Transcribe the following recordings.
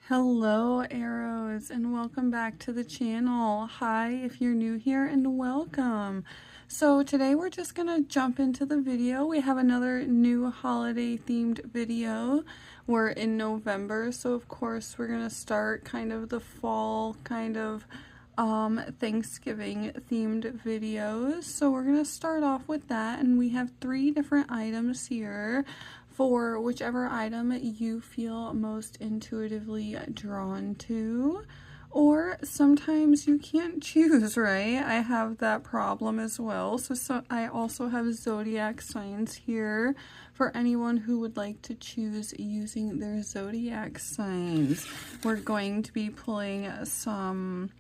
Hello arrows, and welcome back to the channel. Hi if you're new here, and welcome. So today we're just gonna jump into the video. We have another new holiday themed video. We're in November, so of course we're gonna start kind of the fall Thanksgiving themed videos. So we're gonna start off with that, and we have 3 different items here for whichever item you feel most intuitively drawn to. Or sometimes you can't choose, right? I have that problem as well. So I also have zodiac signs here for anyone who would like to choose using their zodiac signs. We're going to be pulling some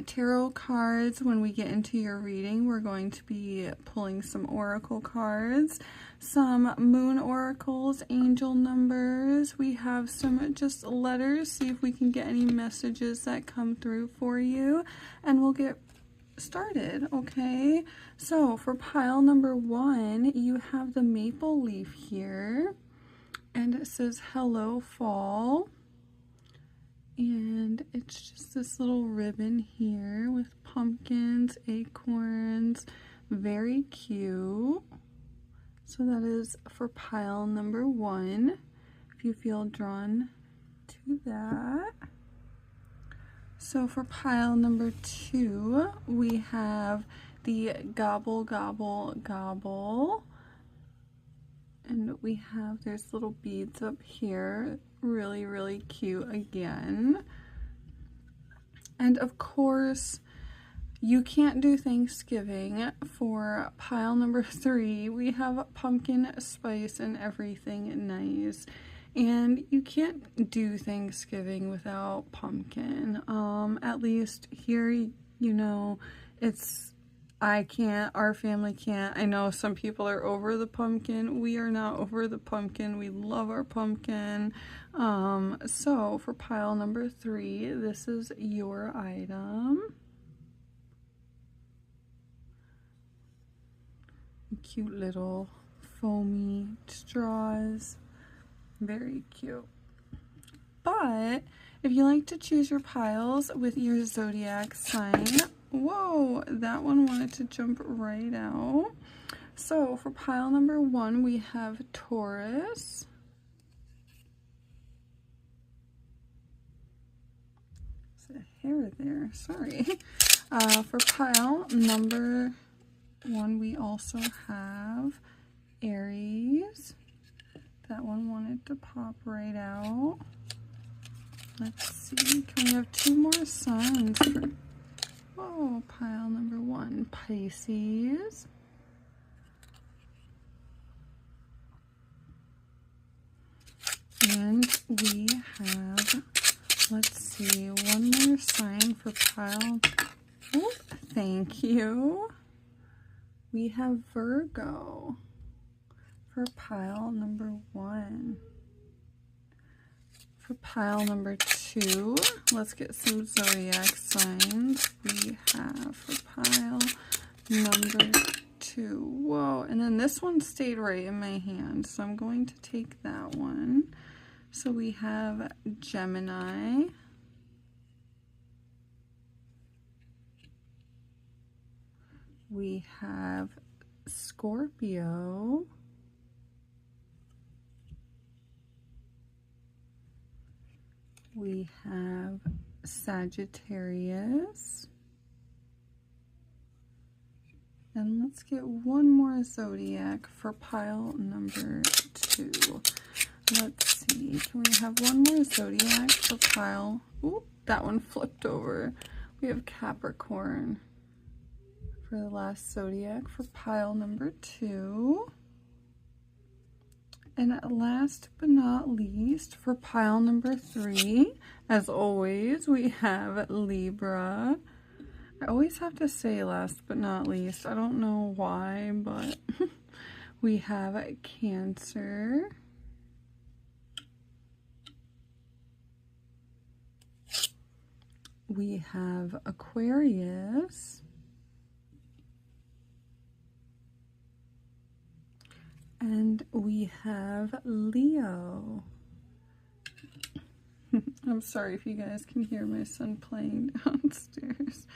tarot cards. When we get into your reading, we're going to be pulling some oracle cards, some moon oracles, angel numbers. We have some just letters, see if we can get any messages that come through for you, and we'll get started. Okay, so for pile number 1, you have the maple leaf here, and it says hello fall. And it's just this little ribbon here with pumpkins, acorns, very cute. So that is for pile number 1, if you feel drawn to that. So for pile number 2, we have the gobble, gobble, gobble. And we have, there's little beads up here. Really, really cute again. And of course, you can't do Thanksgiving. For pile number 3, we have pumpkin spice and everything nice. And you can't do Thanksgiving without pumpkin. At least here, you know, I can't, our family can't. I know some people are over the pumpkin. We are not over the pumpkin. We love our pumpkin. So for pile number 3, this is your item. Cute little foamy straws. Very cute. But if you like to choose your piles with your zodiac sign, whoa, that one wanted to jump right out. So for pile number 1, we have Taurus. There's a hair there, sorry. For pile number 1, we also have Aries. That one wanted to pop right out. Let's see, can we have 2 more signs for, oh, pile number 1, Pisces. And we have, let's see, 1 more sign for pile, oh, thank you. We have Virgo for pile number 1. For pile number 2, let's get some zodiac signs. We have for pile number 2. Whoa, and then this one stayed right in my hand, so I'm going to take that one. So we have Gemini. We have Scorpio. We have Sagittarius. And let's get 1 more zodiac for pile number 2. Let's see, can we have 1 more zodiac for pile, ooh, that one flipped over. We have Capricorn for the last zodiac for pile number 2. And last but not least, for pile number 3, as always, we have Libra. I always have to say last but not least. I don't know why, but we have Cancer. We have Aquarius. And we have Leo. I'm sorry if you guys can hear my son playing downstairs.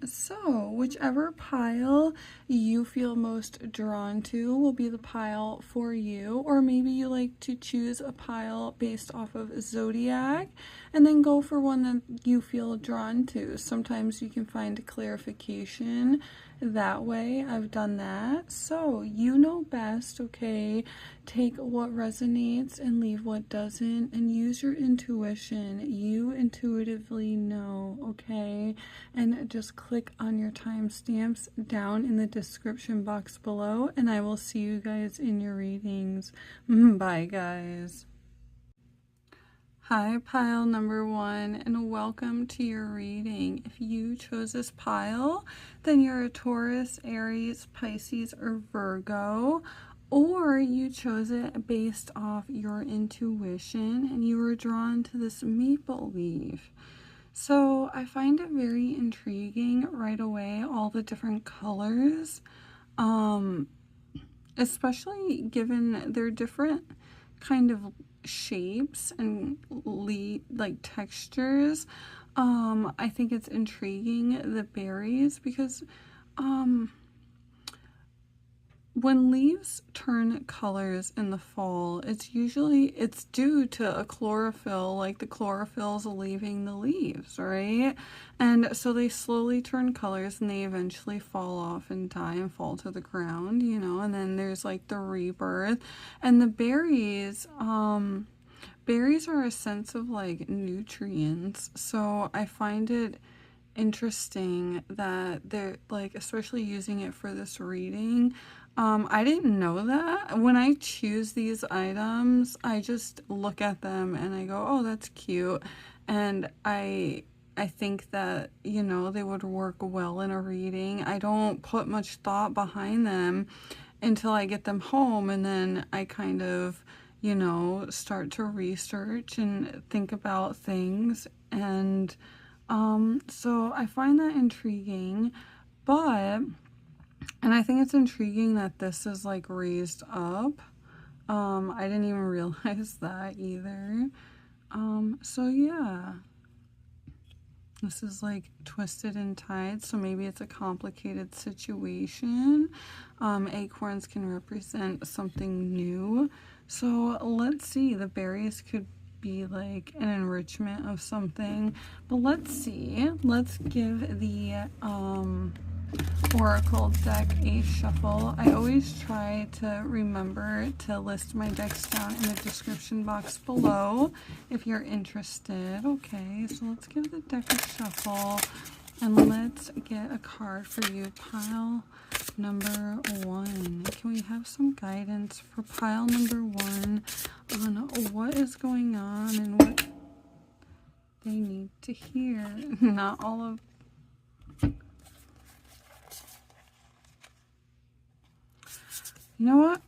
So whichever pile you feel most drawn to will be the pile for you, or maybe you like to choose a pile based off of Zodiac and then go for one that you feel drawn to. Sometimes you can find clarification that way. I've done that. So you know best, okay? Take what resonates and leave what doesn't, and use your intuition. You intuitively know, okay? And just click on your timestamps down in the description box below, and I will see you guys in your readings. Bye, guys. Hi, pile number 1, and welcome to your reading. If you chose this pile, then you're a Taurus, Aries, Pisces, or Virgo, or you chose it based off your intuition and you were drawn to this maple leaf. So I find it very intriguing right away, all the different colors, especially given their different kind of shapes and like textures. I think it's intriguing, the berries, because when leaves turn colors in the fall, it's due to a chlorophyll, like the chlorophyll's leaving the leaves, right? And so they slowly turn colors and they eventually fall off and die and fall to the ground, you know, and then there's like the rebirth. And the berries, berries are a sense of like nutrients. So I find it interesting that they're like, especially using it for this reading. I didn't know that. When I choose these items, I just look at them and I go, oh, that's cute. And I think that, you know, they would work well in a reading. I don't put much thought behind them until I get them home, and then I kind of, you know, start to research and think about things. And so I find that intriguing, and I think it's intriguing that this is like raised up. I didn't even realize that either. So yeah, this is like twisted and tied, so maybe it's a complicated situation. Acorns can represent something new. So let's see, the berries could be like an enrichment of something, but let's see. Let's give the Oracle deck a shuffle. I always try to remember to list my decks down in the description box below if you're interested. Okay, so let's give the deck a shuffle and let's get a card for you, pile number 1. Can we have some guidance for pile number 1 on what is going on and what they need to hear? Not all of... You know what?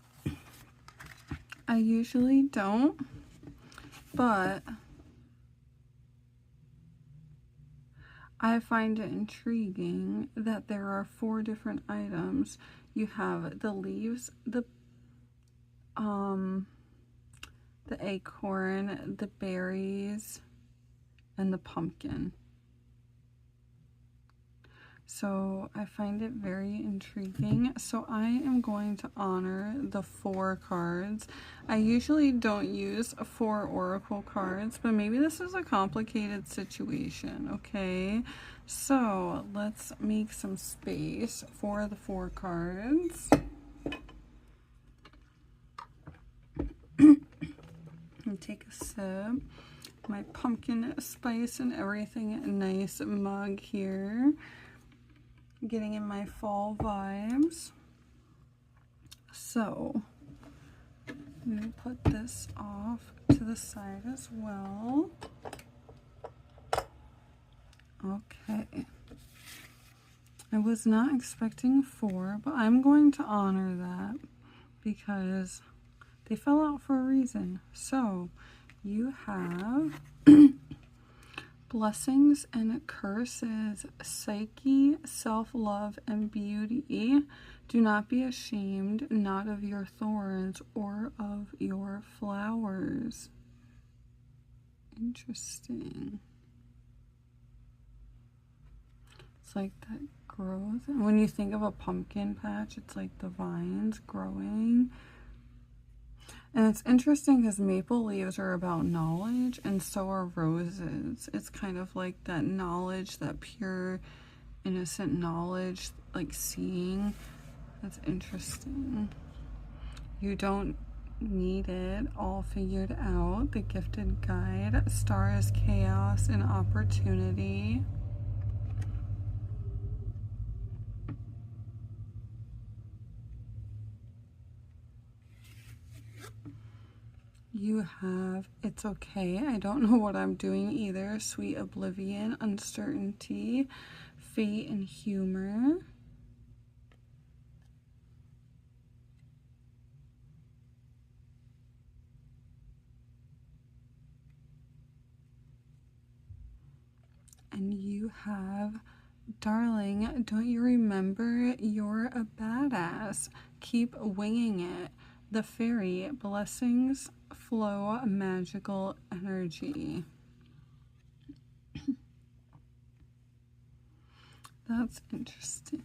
I usually don't, but I find it intriguing that there are 4 different items. You have the leaves, the acorn, the berries, and the pumpkin. So I find it very intriguing. So I am going to honor the 4 cards. I usually don't use 4 oracle cards, but maybe this is a complicated situation, okay? So let's make some space for the 4 cards. And take a sip. My pumpkin spice and everything, nice mug here. Getting in my fall vibes. So I'm going to put this off to the side as well. Okay. I was not expecting 4, but I'm going to honor that because they fell out for a reason. So you have blessings and curses, psyche, self-love, and beauty. Do not be ashamed, not of your thorns or of your flowers. Interesting. It's like that growth. And when you think of a pumpkin patch, it's like the vines growing. And it's interesting because maple leaves are about knowledge, and so are roses. It's kind of like that knowledge, that pure, innocent knowledge, like seeing. That's interesting. You don't need it all figured out. The gifted guide. Star is chaos and opportunity. You have, it's okay, I don't know what I'm doing either. Sweet oblivion, uncertainty, fate, and humor. And you have, darling, don't you remember you're a badass? Keep winging it. The fairy, blessings flow, magical energy. That's interesting.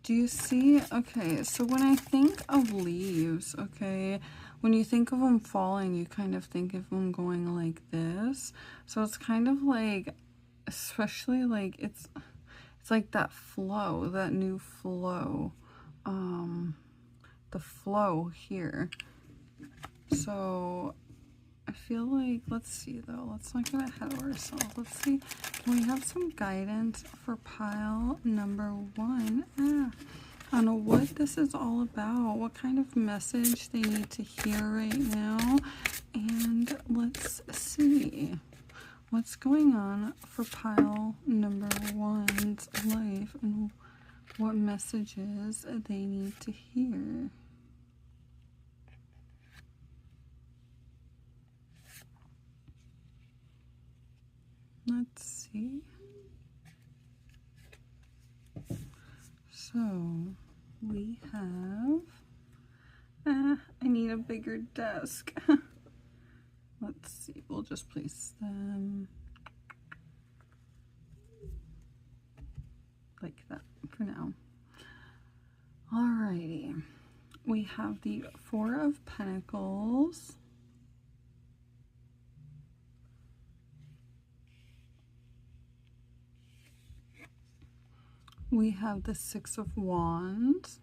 Do you see? Okay, so when I think of leaves, okay, when you think of them falling, you kind of think of them going like this. So it's kind of like, especially like it's like that flow, that new flow, the flow here. So I feel like, let's see though, let's not get ahead of ourselves. Let's see, can we have some guidance for pile number 1 on what this is all about, what kind of message they need to hear right now, and let's see what's going on for pile number 1's life and what messages they need to hear. Let's see. So we have, I need a bigger desk. Let's see, we'll just place them like that for now. Alrighty, we have the 4 of Pentacles. We have the 6 of Wands.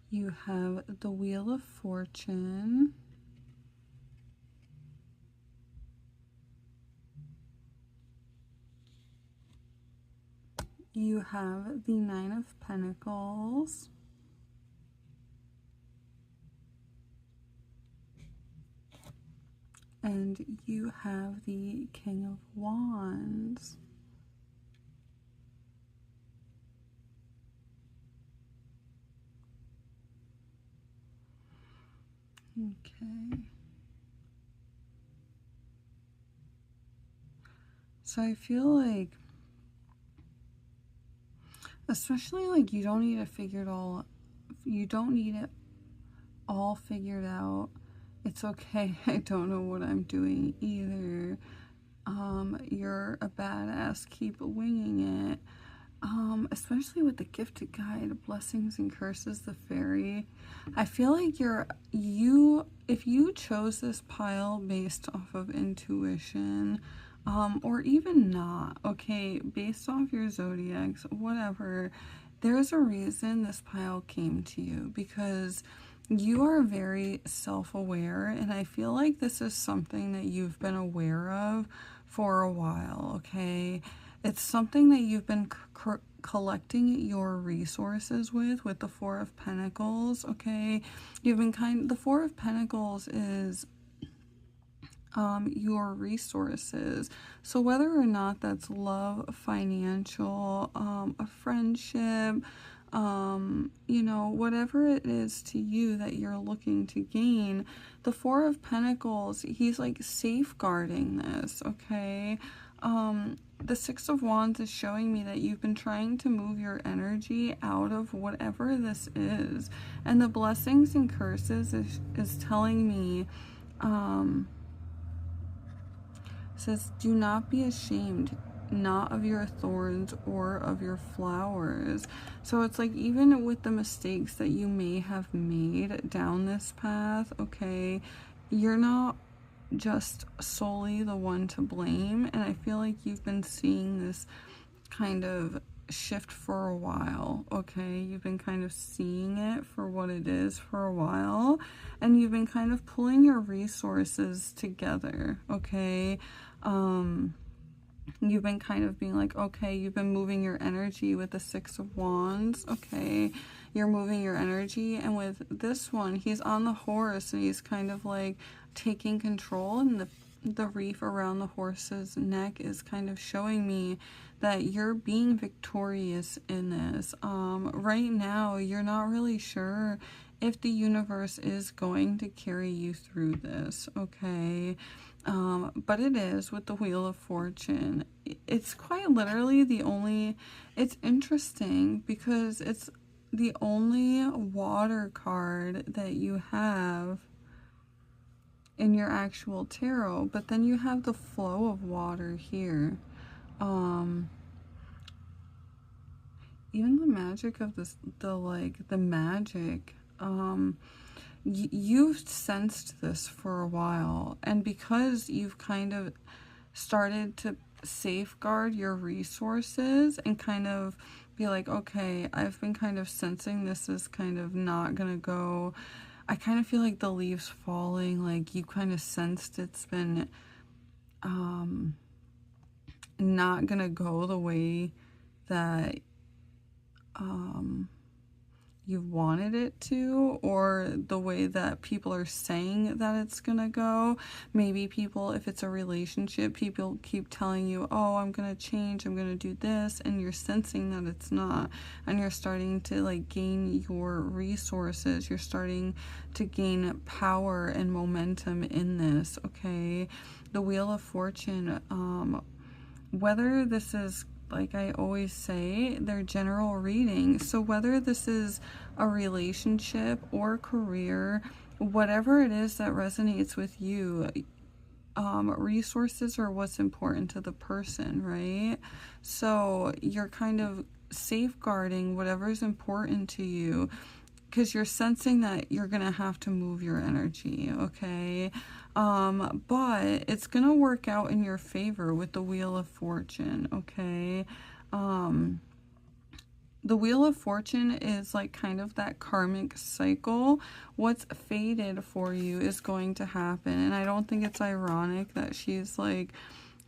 You have the Wheel of Fortune. You have the 9 of Pentacles. And you have the King of Wands. Okay. So I feel like, especially like you don't need to figure it all, you don't need it all figured out. It's okay. I don't know what I'm doing either. You're a badass. Keep winging it. Especially with the gifted guide, blessings and curses, the fairy. I feel like if you chose this pile based off of intuition, or even not, okay, based off your zodiacs, whatever, there's a reason this pile came to you, because you are very self-aware, and I feel like this is something that you've been aware of for a while, okay? It's something that you've been collecting your resources with the 4 of Pentacles, okay? You've been the 4 of Pentacles is your resources. So whether or not that's love, financial, a friendship, you know, whatever it is to you that you're looking to gain, the 4 of Pentacles, he's like safeguarding this, okay? The Six of Wands is showing me that you've been trying to move your energy out of whatever this is. And the blessings and curses is telling me, says, do not be ashamed, not of your thorns or of your flowers. So it's like, even with the mistakes that you may have made down this path, okay, you're not just solely the one to blame. And I feel like you've been seeing this kind of shift for a while, okay? You've been kind of seeing it for what it is for a while, and you've been kind of pulling your resources together, okay? You've been kind of being like, okay, you've been moving your energy with the Six of Wands, okay? You're moving your energy, and with this one, he's on the horse, and he's kind of like taking control, and the reef around the horse's neck is kind of showing me that you're being victorious in this. Right now, you're not really sure if the universe is going to carry you through this, okay? But it is with the Wheel of Fortune. It's quite literally the only, it's interesting because it's the only water card that you have in your actual tarot, but then you have the flow of water here. Even the magic of this, the magic, you've sensed this for a while, and because you've kind of started to safeguard your resources and kind of be like, okay, I've been kind of sensing this is kind of not gonna go, I kind of feel like the leaves falling, like you kind of sensed it's been not gonna go the way that you wanted it to, or the way that people are saying that it's gonna go. Maybe people, if it's a relationship, people keep telling you, oh, I'm gonna change, I'm gonna do this, and you're sensing that it's not, and you're starting to like gain your resources, you're starting to gain power and momentum in this, okay? The Wheel of Fortune, whether this is, like I always say, they're general readings. So whether this is a relationship or career, whatever it is that resonates with you, resources are what's important to the person, right? So you're kind of safeguarding whatever's important to you, because you're sensing that you're gonna have to move your energy, okay? But it's gonna work out in your favor with the Wheel of Fortune, okay? The Wheel of Fortune is like kind of that karmic cycle. What's fated for you is going to happen, and I don't think it's ironic that she's like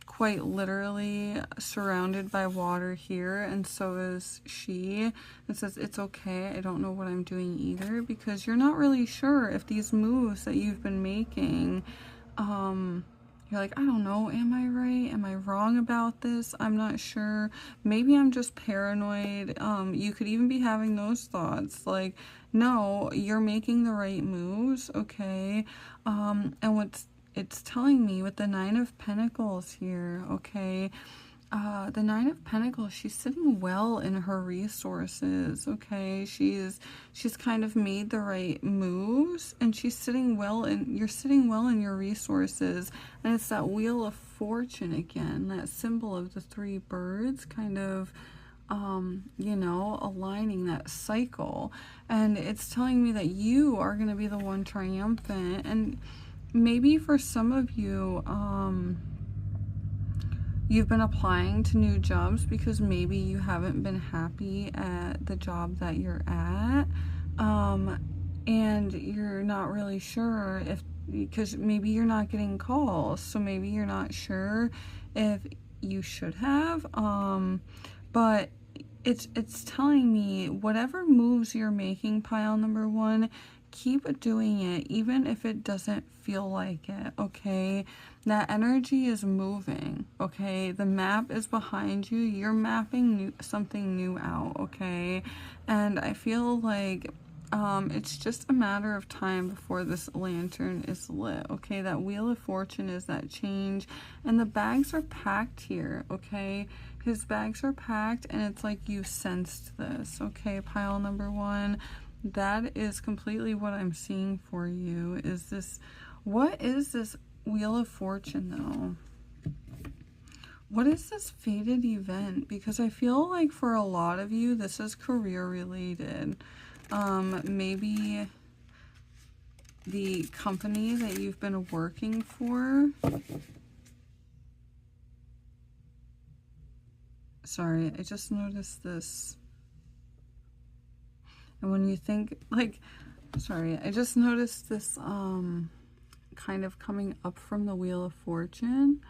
quite literally surrounded by water here, and so is she. It says, it's okay, I don't know what I'm doing either, because you're not really sure if these moves that you've been making, you're like, I don't know, am I right? Am I wrong about this? I'm not sure. Maybe I'm just paranoid. You could even be having those thoughts, like, no, you're making the right moves, okay? And it's telling me with the Nine of Pentacles here, okay? The Nine of Pentacles, she's sitting well in her resources, okay? She's kind of made the right moves, and she's sitting well in, you're sitting well in your resources. And it's that Wheel of Fortune again, that symbol of the three birds, kind of, you know, aligning that cycle. And it's telling me that you are going to be the one triumphant. And maybe for some of you, you've been applying to new jobs because maybe you haven't been happy at the job that you're at, and you're not really sure if, because maybe you're not getting calls, so maybe you're not sure if you should have, but it's telling me whatever moves you're making, pile number one, keep doing it, even if it doesn't feel like it, okay? That energy is moving, okay? The map is behind you. You're mapping something new out, okay? And I feel like It's just a matter of time before this lantern is lit, okay? That Wheel of Fortune is that change, and the bags are packed here, okay? His bags are packed, and it's like you sensed this, okay? Pile number one, that is completely what I'm seeing for you. Is this, what is this Wheel of Fortune, though? What is this fated event? Because I feel like for a lot of you, this is career related. Maybe the company that you've been working for. Sorry, I just noticed this. And when you think, like, sorry, I just noticed this, kind of coming up from the Wheel of Fortune.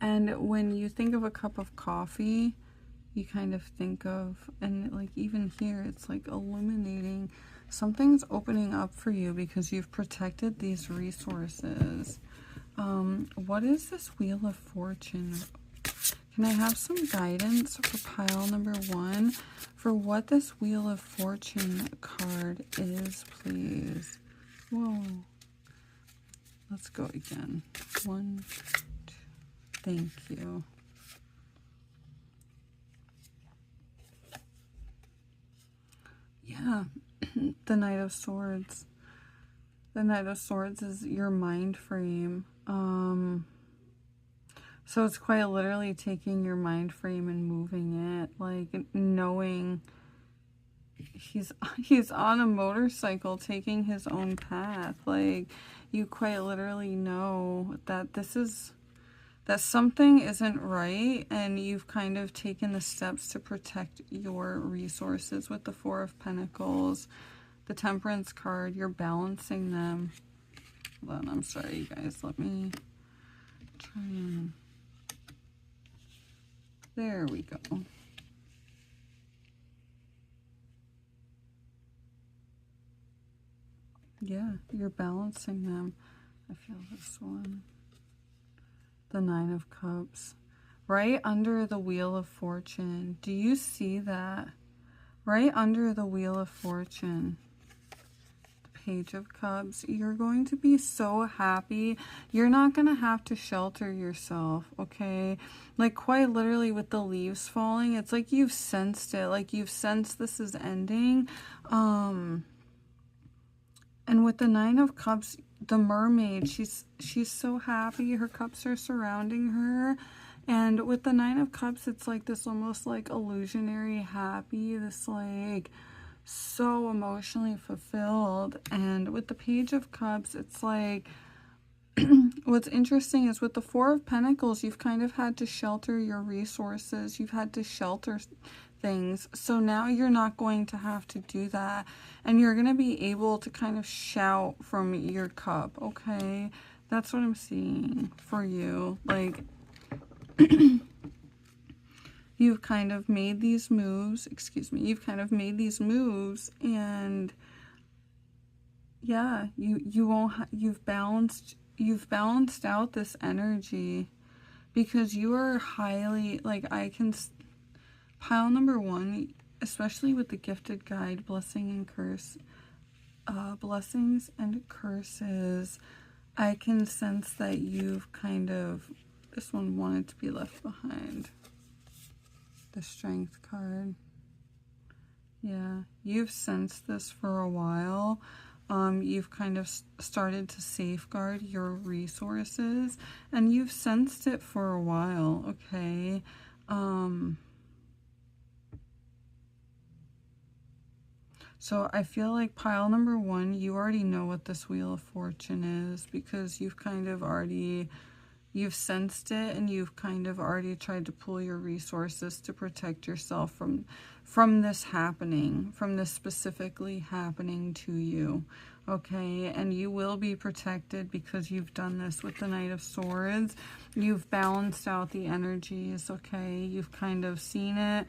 And when you think of a cup of coffee, you kind of think of, and like even here, it's like illuminating. Something's opening up for you because you've protected these resources. What is this Wheel of Fortune? Can I have some guidance for pile number one for what this Wheel of Fortune card is, please? Whoa. Let's go again. 1, 2. Thank you. Yeah, the Knight of Swords. The Knight of Swords is your mind frame. So it's quite literally taking your mind frame and moving it, like knowing he's on a motorcycle taking his own path. Like you quite literally know that that something isn't right, and you've kind of taken the steps to protect your resources with the Four of Pentacles, the Temperance card. You're balancing them. Hold on, I'm sorry, you guys. Let me try and... There we go. Yeah, you're balancing them. I feel this one. The Nine of Cups. Right under the Wheel of Fortune. Do you see that? Right under the Wheel of Fortune. The Page of Cups. You're going to be so happy. You're not going to have to shelter yourself, okay? Like quite literally with the leaves falling, it's like you've sensed it. Like you've sensed this is ending. And with the Nine of Cups, the mermaid, she's so happy. Her cups are surrounding her. And with the Nine of Cups, it's like this almost like illusionary happy, this like so emotionally fulfilled. And with the Page of Cups, it's like what's interesting is with the Four of Pentacles, you've kind of had to shelter your resources. You've had to shelter things. So now you're not going to have to do that. And you're going to be able to kind of shout from your cup, okay? That's what I'm seeing for you. Like, you've kind of made these moves, you've kind of made these moves, and yeah, you've balanced out this energy because you are highly, like, pile number one, especially with the gifted guide, blessing and curse, blessings and curses, I can sense that you've kind of, this one wanted to be left behind. The Strength card. Yeah, you've sensed this for a while. You've kind of started to safeguard your resources, and you've sensed it for a while, okay? So I feel like pile number one, you already know what this Wheel of Fortune is because you've kind of already, you've sensed it, and you've kind of already tried to pull your resources to protect yourself from this happening, from this specifically happening to you, okay? And you will be protected because you've done this with the Knight of Swords. You've balanced out the energies, okay? You've kind of seen it,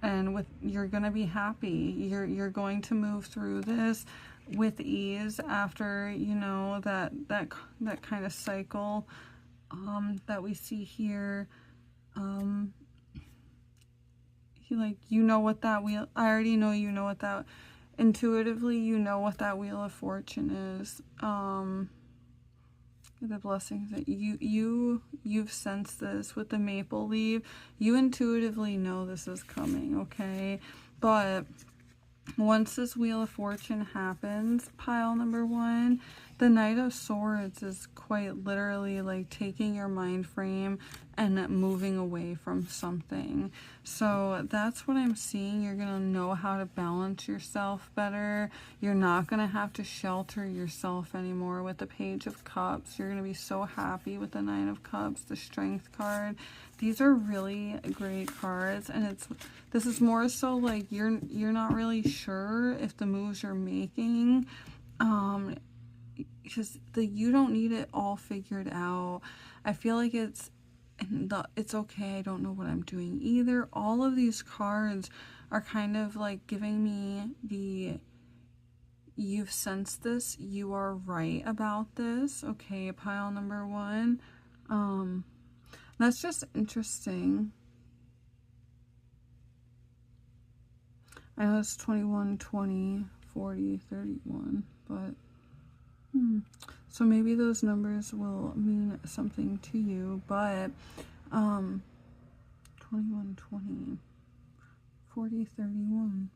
and you're gonna be happy. You're going to move through this with ease after, you know, that kind of cycle that we see here. Like, you know what that wheel, I already know you know what that intuitively you know what that Wheel of Fortune is. The blessings that you've sensed this with the maple leaf. You intuitively know this is coming, okay? But once this Wheel of Fortune happens, pile number 1, the Knight of Swords is quite literally like taking your mind frame and moving away from something. So that's what I'm seeing. You're going to know how to balance yourself better. You're not going to have to shelter yourself anymore with the Page of Cups. You're going to be so happy with the Nine of Cups, the Strength card. These are really great cards, and this is more so like you're not really sure if the moves you're making, because you don't need it all figured out. I feel like it's okay, I don't know what I'm doing either. All of these cards are kind of like giving me you've sensed this, you are right about this. Okay, pile number 1. That's just interesting. I know it's 21, 20, 40, 31, but so maybe those numbers will mean something to you, but 21, 20, 40, 31,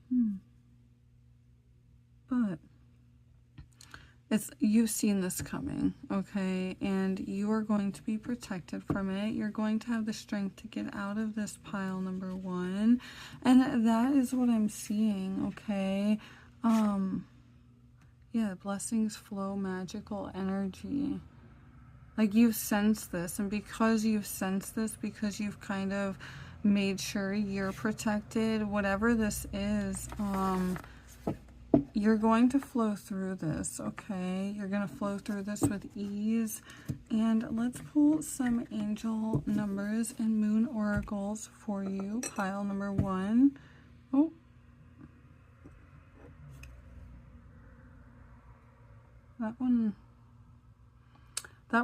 but you've seen this coming, okay? And you are going to be protected from it. You're going to have the strength to get out of this pile number 1. And that is what I'm seeing, okay? Yeah, blessings flow, magical energy. Like you've sensed this, and because you've sensed this, because you've kind of made sure you're protected, whatever this is, you're going to flow through this, okay? You're going to flow through this with ease. And let's pull some angel numbers and moon oracles for you. Pile number 1. Oh. That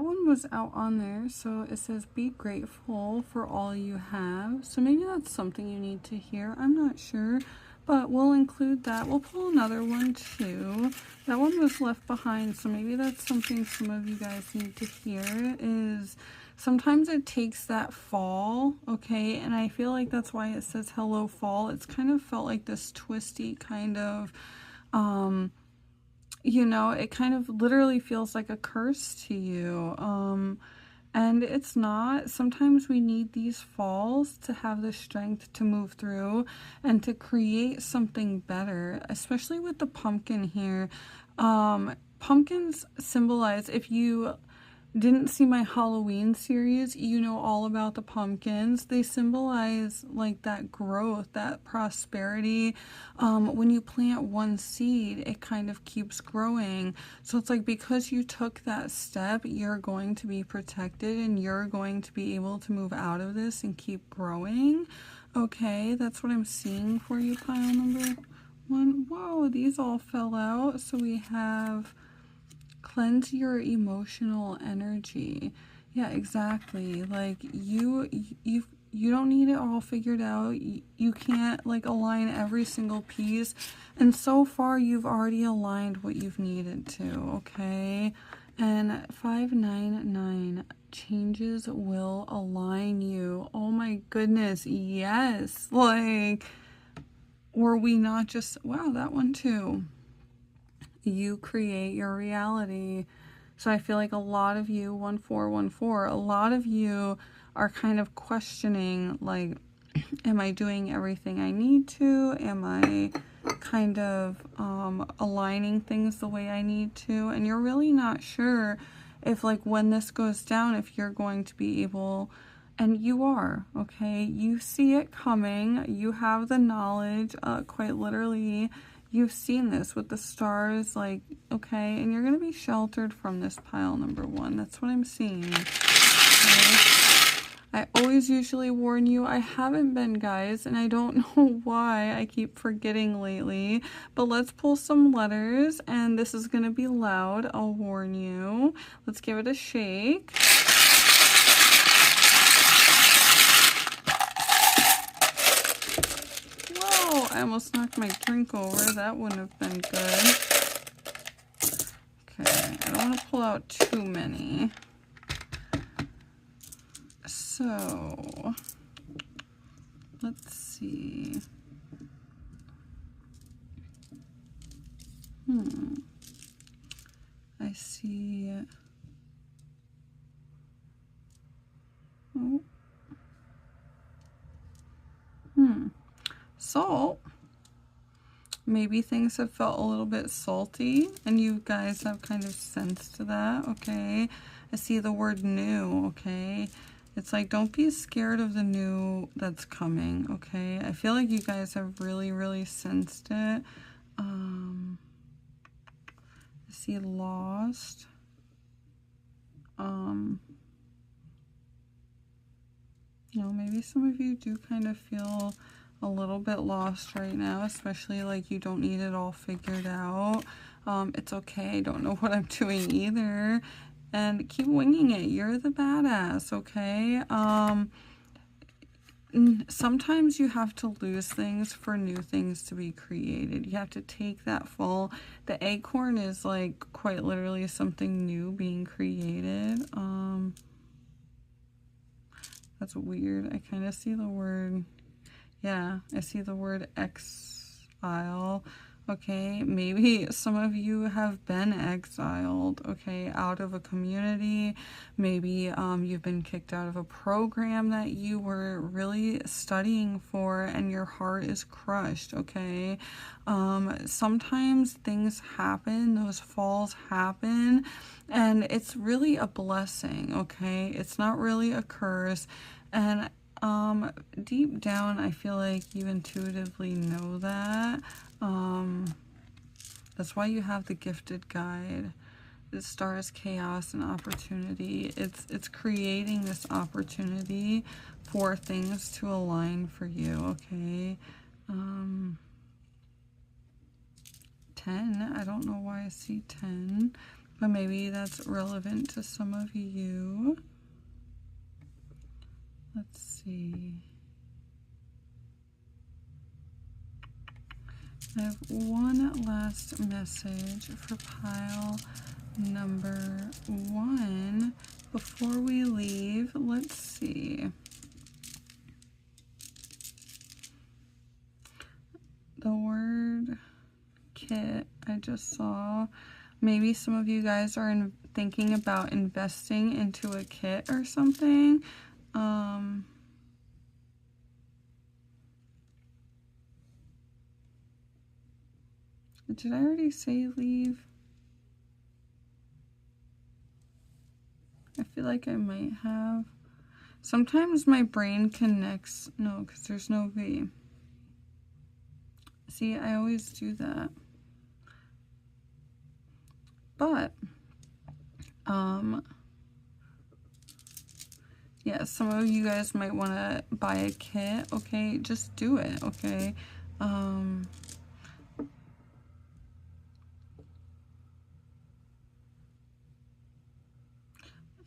one was out on there. So it says, be grateful for all you have. So maybe that's something you need to hear. I'm not sure. But we'll include that. We'll pull another one too. That one was left behind, so maybe that's something some of you guys need to hear, is sometimes it takes that fall, okay? And I feel like that's why it says hello fall. It's kind of felt like this twisty kind of, you know, it kind of literally feels like a curse to you. And it's not. Sometimes we need these falls to have the strength to move through and to create something better, especially with the pumpkin here. Pumpkins symbolize, if you didn't see my Halloween series, you know all about the pumpkins. They symbolize like that growth, that prosperity. When you plant one seed, it kind of keeps growing. So it's like, because you took that step, you're going to be protected and you're going to be able to move out of this and keep growing. Okay, that's what I'm seeing for you, pile number 1. Whoa, these all fell out. So we have cleanse your emotional energy. Yeah, exactly. Like you don't need it all figured out. You can't like align every single piece, and so far you've already aligned what you've needed to, okay? And 599, changes will align you. Oh my goodness, yes. Like, were we not just, wow, that one too. You create your reality. So I feel like a lot of you, 1414, a lot of you are kind of questioning, like, am I doing everything I need to? Am I kind of aligning things the way I need to? And you're really not sure if, like, when this goes down, if you're going to be able, and you are, okay? You see it coming. You have the knowledge, quite literally. You've seen this with the stars, like, okay, and you're going to be sheltered from this pile number 1. That's what I'm seeing. Okay? I always usually warn you. I haven't been, guys, and I don't know why. I keep forgetting lately. But let's pull some letters, and this is going to be loud. I'll warn you. Let's give it a shake. Whoa, I almost knocked my drink over. That wouldn't have been good. Okay, I don't want to pull out too many. So, let's see. I see. Oh. Salt. Maybe things have felt a little bit salty and you guys have kind of sensed that, okay? I see the word new, okay? It's like, don't be scared of the new that's coming, okay? I feel like you guys have really, really sensed it. I see lost. You know, maybe some of you do kind of feel a little bit lost right now, especially like you don't need it all figured out. It's okay. I don't know what I'm doing either. And keep winging it. You're the badass, okay? Sometimes you have to lose things for new things to be created. You have to take that fall. The acorn is like quite literally something new being created. That's weird. I kind of see the word, yeah, I see the word exile. Okay, maybe some of you have been exiled, okay, out of a community. Maybe you've been kicked out of a program that you were really studying for and your heart is crushed, okay? Sometimes things happen, those falls happen, and it's really a blessing, okay? It's not really a curse. And deep down, I feel like you intuitively know that. That's why you have the gifted guide. The stars, chaos, and opportunity. It's creating this opportunity for things to align for you, okay? 10. I don't know why I see 10, but maybe that's relevant to some of you. Let's see. I have one last message for pile number 1 before we leave. Let's see. The word kit I just saw. Maybe some of you guys are thinking about investing into a kit or something. Did I already say leave? I feel like I might have. Sometimes my brain connects. No, because there's no V. See, I always do that. But, yeah, some of you guys might want to buy a kit, okay? Just do it, okay?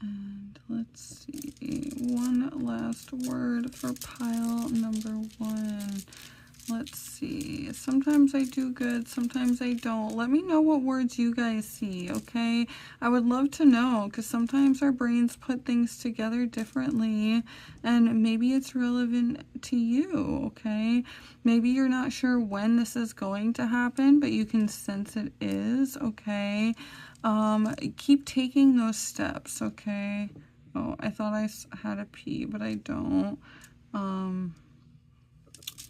And let's see, one last word for pile number 1. Let's see. Sometimes I do good, sometimes I don't. Let me know what words you guys see, okay? I would love to know, because sometimes our brains put things together differently, and maybe it's relevant to you, okay? Maybe you're not sure when this is going to happen, but you can sense it is, okay? Keep taking those steps, okay? Oh, I thought I had a P, but I don't.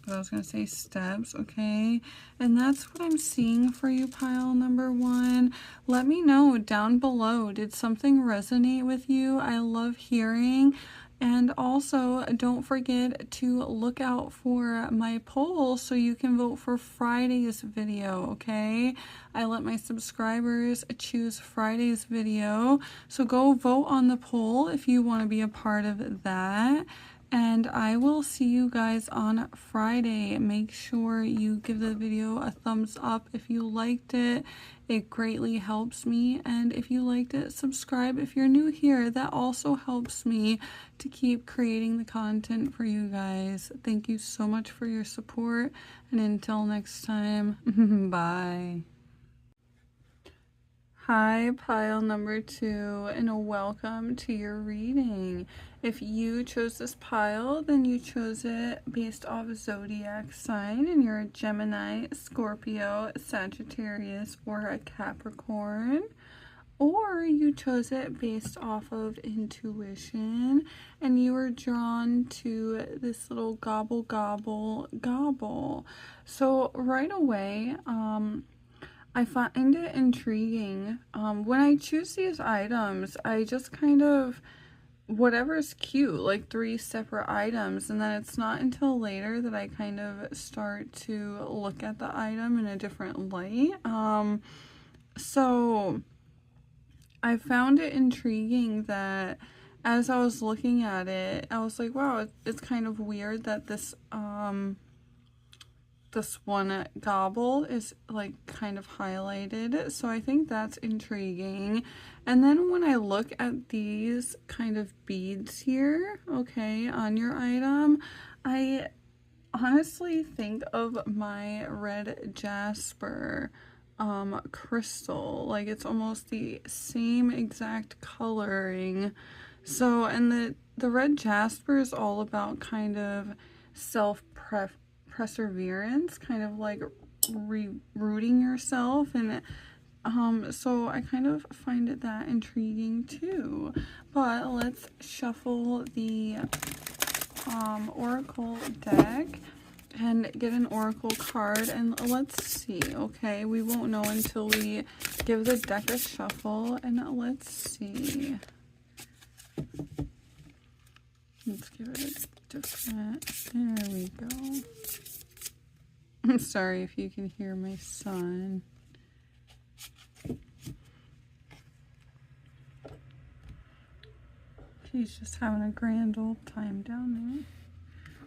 But I was going to say steps, okay? And that's what I'm seeing for you, pile number 1. Let me know down below. Did something resonate with you? I love hearing. And also, don't forget to look out for my poll so you can vote for Friday's video, okay? I let my subscribers choose Friday's video. So go vote on the poll if you want to be a part of that. and I will see you guys on Friday. Make sure you give the video a thumbs up if you liked it. It greatly helps me. And if you liked it, subscribe if you're new here. That also helps me to keep creating the content for you guys. Thank you so much for your support. And until next time, bye. Hi, pile number 2, and welcome to your reading. If you chose this pile, then you chose it based off zodiac sign, and you're a Gemini, Scorpio, Sagittarius, or a Capricorn. Or you chose it based off of intuition, and you were drawn to this little gobble, gobble, gobble. So right away, I find it intriguing. When I choose these items, I just kind of, whatever's cute, like 3 separate items, and then it's not until later that I kind of start to look at the item in a different light. So I found it intriguing that as I was looking at it, I was like, wow, it's kind of weird that this one gobble is like kind of highlighted, so I think that's intriguing. And then when I look at these kind of beads here, okay, on your item, I honestly think of my red jasper crystal. Like, it's almost the same exact coloring. So, and the red jasper is all about kind of perseverance, kind of like rooting yourself, and so I kind of find it that intriguing too. But let's shuffle the oracle deck and get an oracle card, and let's see. Okay, we won't know until we give the deck a shuffle, and let's see. Let's give it a different, there we go. I'm sorry if you can hear my son. He's just having a grand old time down there.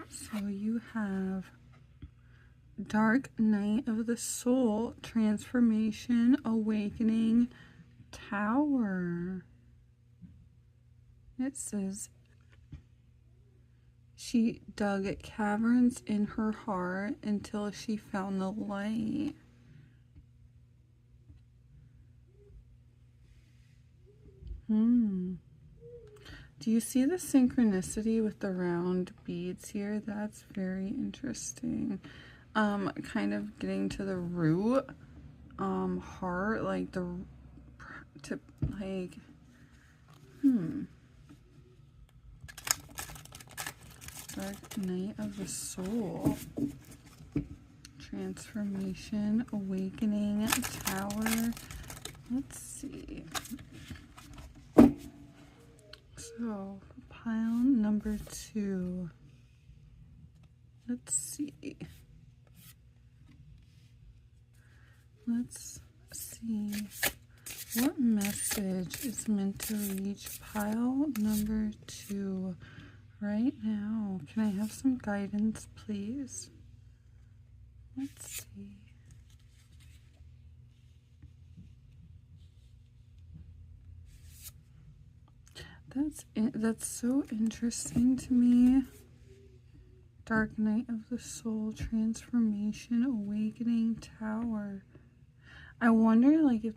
So you have Dark Night of the Soul, Transformation, Awakening, Tower. It says, she dug caverns in her heart until she found the light. Do you see the synchronicity with the round beads here? That's very interesting. Kind of getting to the root, heart, like the tip, like, Dark Night of the Soul, Transformation, Awakening, Tower. Let's see. So, pile number 2. Let's see. Let's see. What message is meant to reach pile number 2 right now? Can I have some guidance, please? Let's see. That's so interesting to me. Dark Night of the Soul, Transformation, Awakening, Tower. I wonder, like, if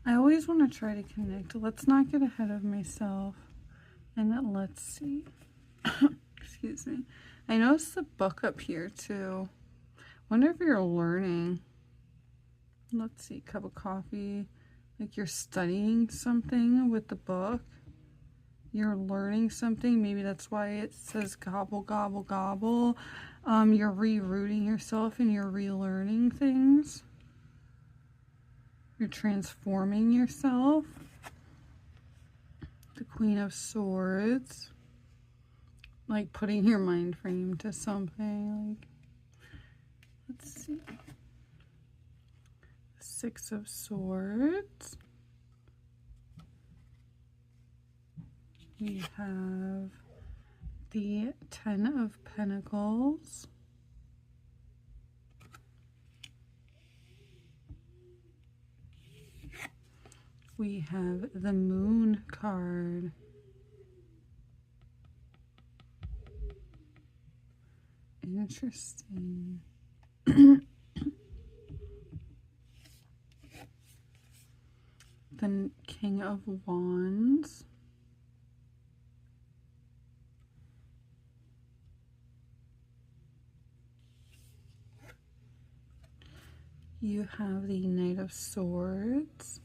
I always want to try to connect. Let's not get ahead of myself. And then let's see. Excuse me. I noticed the book up here too. Wonder if you're learning. Let's see. Cup of coffee. Like you're studying something with the book. You're learning something. Maybe that's why it says gobble, gobble, gobble. You're rerooting yourself and you're relearning things. You're transforming yourself. The Queen of Swords. Like putting your mind frame to something. Like, let's see. Six of Swords. We have the Ten of Pentacles. We have the Moon card. Interesting. The King of Wands. You have the Knight of Swords.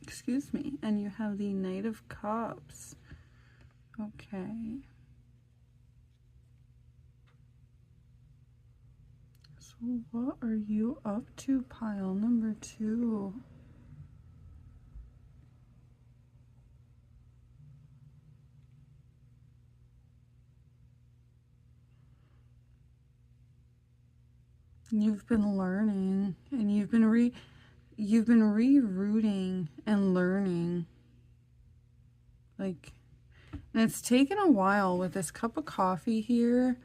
Excuse me. And you have the Knight of Cups. Okay. So what are you up to, pile number 2? You've been learning, and you've been rerouting and learning. Like, and it's taken a while with this cup of coffee here.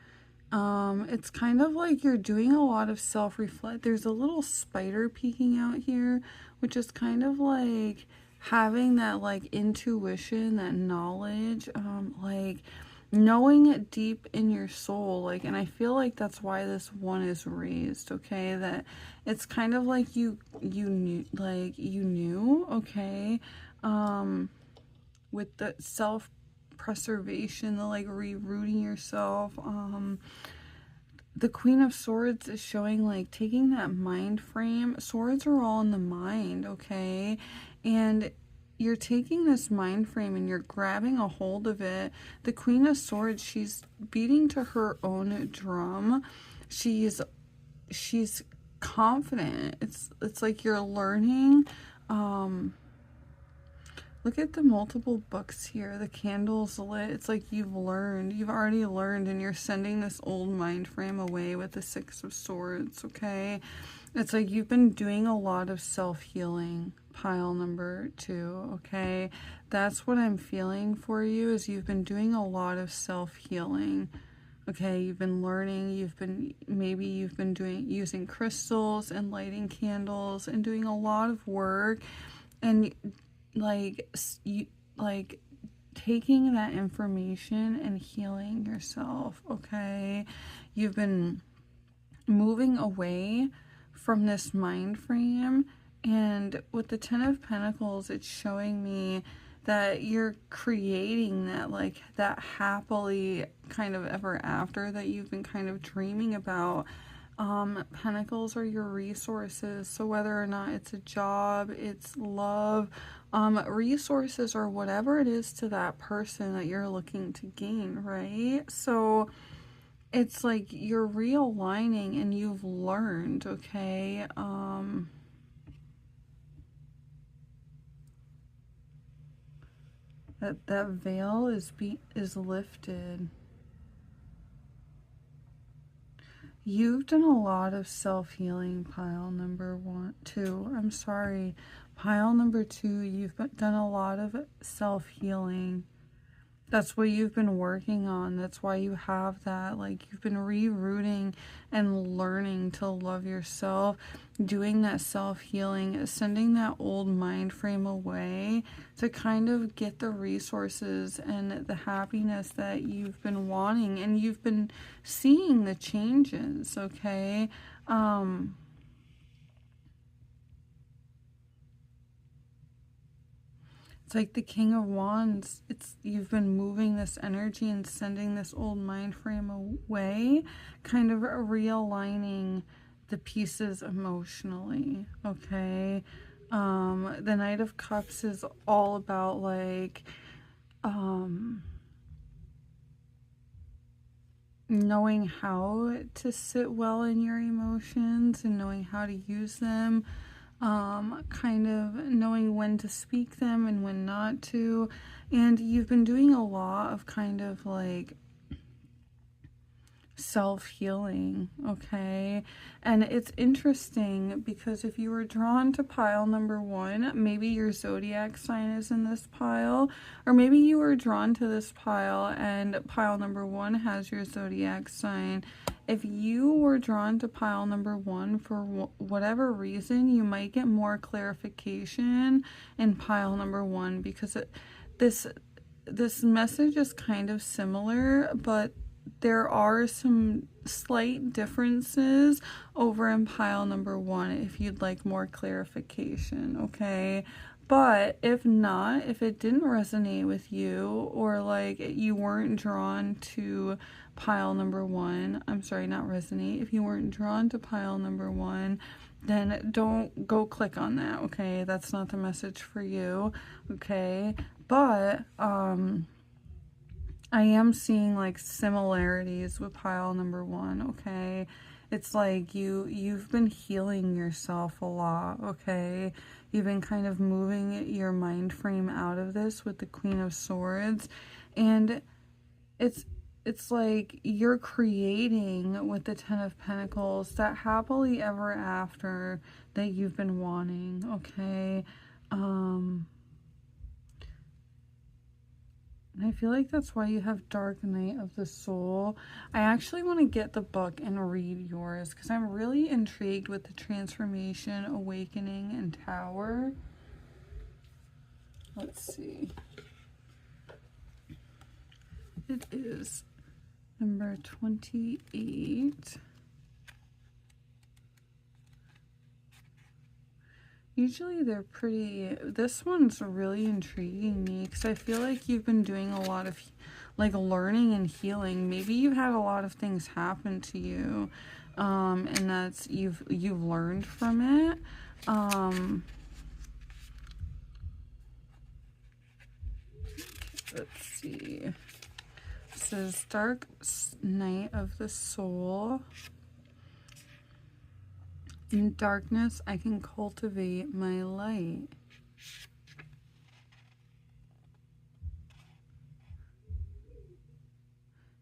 It's kind of like you're doing a lot of self-reflect. There's a little spider peeking out here, which is kind of like having that like intuition, that knowledge, like knowing it deep in your soul. Like, and I feel like that's why this one is raised, okay? That it's kind of like you knew, okay? With the self-preservation, the like rerouting yourself. The Queen of Swords is showing like taking that mind frame. Swords are all in the mind, okay? And you're taking this mind frame and you're grabbing a hold of it. The Queen of Swords, she's beating to her own drum. She's confident. It's like you're learning. Look at the multiple books here. The candles lit. It's like you've already learned, and you're sending this old mind frame away with the Six of Swords, okay? It's like you've been doing a lot of self-healing, pile number 2, okay? That's what I'm feeling for you, is you've been doing a lot of self-healing, okay? You've been learning, maybe you've been using crystals and lighting candles and doing a lot of work, and like taking that information and healing yourself, okay? You've been moving away from this mind frame, and with the Ten of Pentacles, it's showing me that you're creating that, like, that happily kind of ever after that you've been kind of dreaming about. Pentacles are your resources, so whether or not it's a job, it's love, resources, or whatever it is to that person that you're looking to gain, right? So it's like you're realigning and you've learned, okay? That veil is lifted. You've done a lot of self-healing, pile number 2. I'm sorry. Pile number 2, you've done a lot of self-healing. That's what you've been working on. That's why you have that. Like, you've been rerouting and learning to love yourself, doing that self-healing, sending that old mind frame away to kind of get the resources and the happiness that you've been wanting, and you've been seeing the changes, okay? It's like the King of Wands. You've been moving this energy and sending this old mind frame away, kind of realigning the pieces emotionally, okay? The Knight of Cups is all about, like, knowing how to sit well in your emotions and knowing how to use them. Kind of knowing when to speak them and when not to. And you've been doing a lot of kind of like self-healing, okay? And it's interesting because if you were drawn to pile number 1, maybe your zodiac sign is in this pile, or maybe you were drawn to this pile and pile number 1 has your zodiac sign. If you were drawn to pile number 1 for whatever reason, you might get more clarification in pile number 1 because this message is kind of similar, but there are some slight differences over in pile number 1 if you'd like more clarification, okay? But if not, if it didn't resonate with you, or like you weren't drawn to pile number 1, I'm sorry, not resonate, if you weren't drawn to pile number 1, then don't go click on that, okay? That's not the message for you, okay? But I am seeing like similarities with pile number 1, okay? It's like you've been healing yourself a lot, okay? You've been kind of moving your mind frame out of this with the Queen of Swords, and it's like you're creating with the Ten of Pentacles that happily ever after that you've been wanting, okay? And I feel like that's why you have Dark Night of the Soul. I actually want to get the book and read yours because I'm really intrigued with the Transformation, Awakening, and Tower. Let's see. It is number 28. Usually they're pretty, this one's really intriguing me because I feel like you've been doing a lot of like learning and healing. Maybe you had a lot of things happen to you, and that's, you've learned from it. Let's see. It says Dark Night of the Soul. In darkness, I can cultivate my light.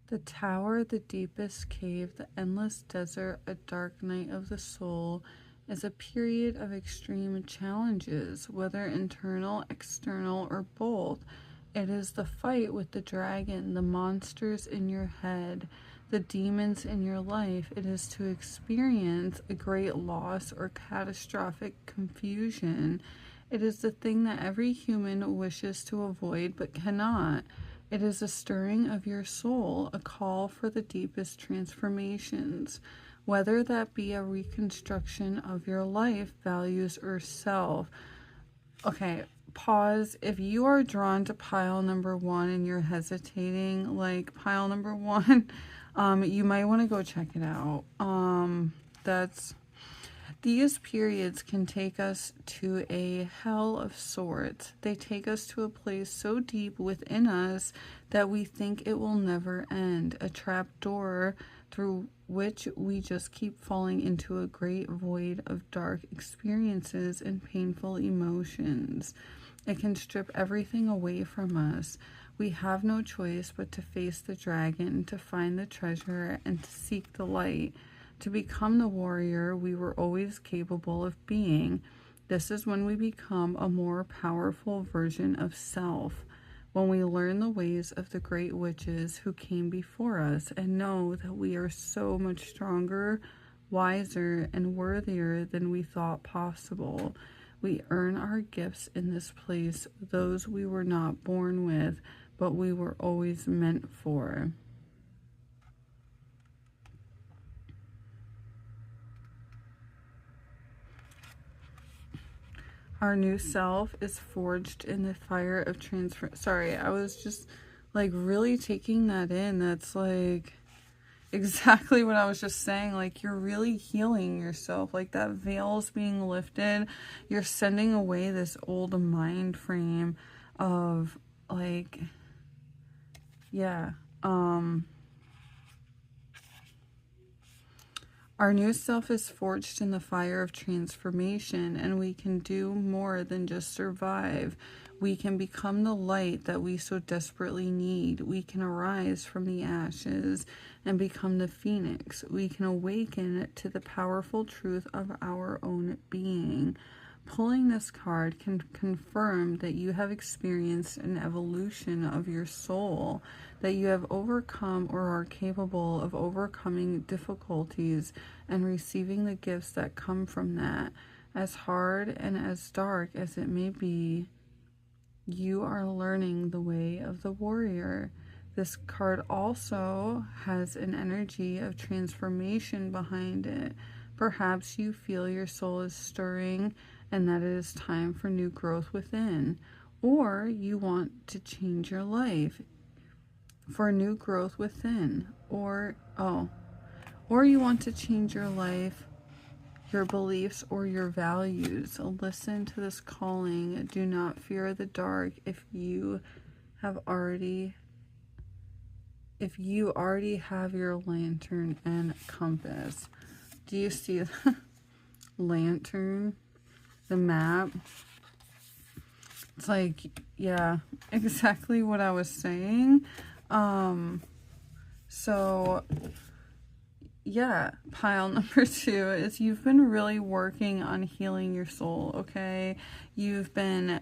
The tower, the deepest cave, the endless desert, a dark night of the soul, is a period of extreme challenges, whether internal, external, or both. It is the fight with the dragon, the monsters in your head, the demons in your life. It is to experience a great loss or catastrophic confusion. It is the thing that every human wishes to avoid but cannot. It is a stirring of your soul, a call for the deepest transformations, whether that be a reconstruction of your life, values, or self. Okay, pause. If you are drawn to pile number 1 and you're hesitating, like pile number 1, you might want to go check it out. These periods can take us to a hell of sorts. They take us to a place so deep within us that we think it will never end, a trap door through which we just keep falling into a great void of dark experiences and painful emotions. It can strip everything away from us. We have no choice but to face the dragon, to find the treasure, and to seek the light. To become the warrior we were always capable of being. This is when we become a more powerful version of self, when we learn the ways of the great witches who came before us and know that we are so much stronger, wiser, and worthier than we thought possible. We earn our gifts in this place, those we were not born with, but we were always meant for. Our new self is forged in the fire of transfer. Sorry, I was just like really taking that in. That's like exactly what I was just saying. Like, you're really healing yourself. Like, that veil's being lifted. You're sending away this old mind frame of like, yeah, Our new self is forged in the fire of transformation, and we can do more than just survive. We can become the light that we so desperately need. We can arise from the ashes and become the phoenix. We can awaken to the powerful truth of our own being. Pulling this card can confirm that you have experienced an evolution of your soul, that you have overcome or are capable of overcoming difficulties and receiving the gifts that come from that. As hard and as dark as it may be, you are learning the way of the warrior. This card also has an energy of transformation behind it. Perhaps you feel your soul is stirring and that it is time for new growth within. Or you want to change your life for new growth within. Or you want to change your life, your beliefs, or your values. Listen to this calling. Do not fear the dark if you already have your lantern and compass. Do you see the lantern? The map? It's like, yeah, exactly what I was saying. So yeah, pile number 2 is you've been really working on healing your soul, okay? You've been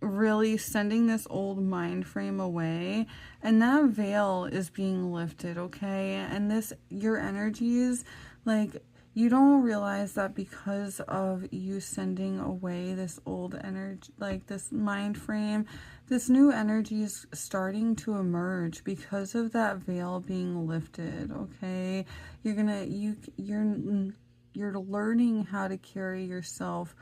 really sending this old mind frame away, and that veil is being lifted, okay? And your energies, like, you don't realize that because of you sending away this old energy, like this mind frame, this new energy is starting to emerge because of that veil being lifted, okay? You're learning how to carry yourself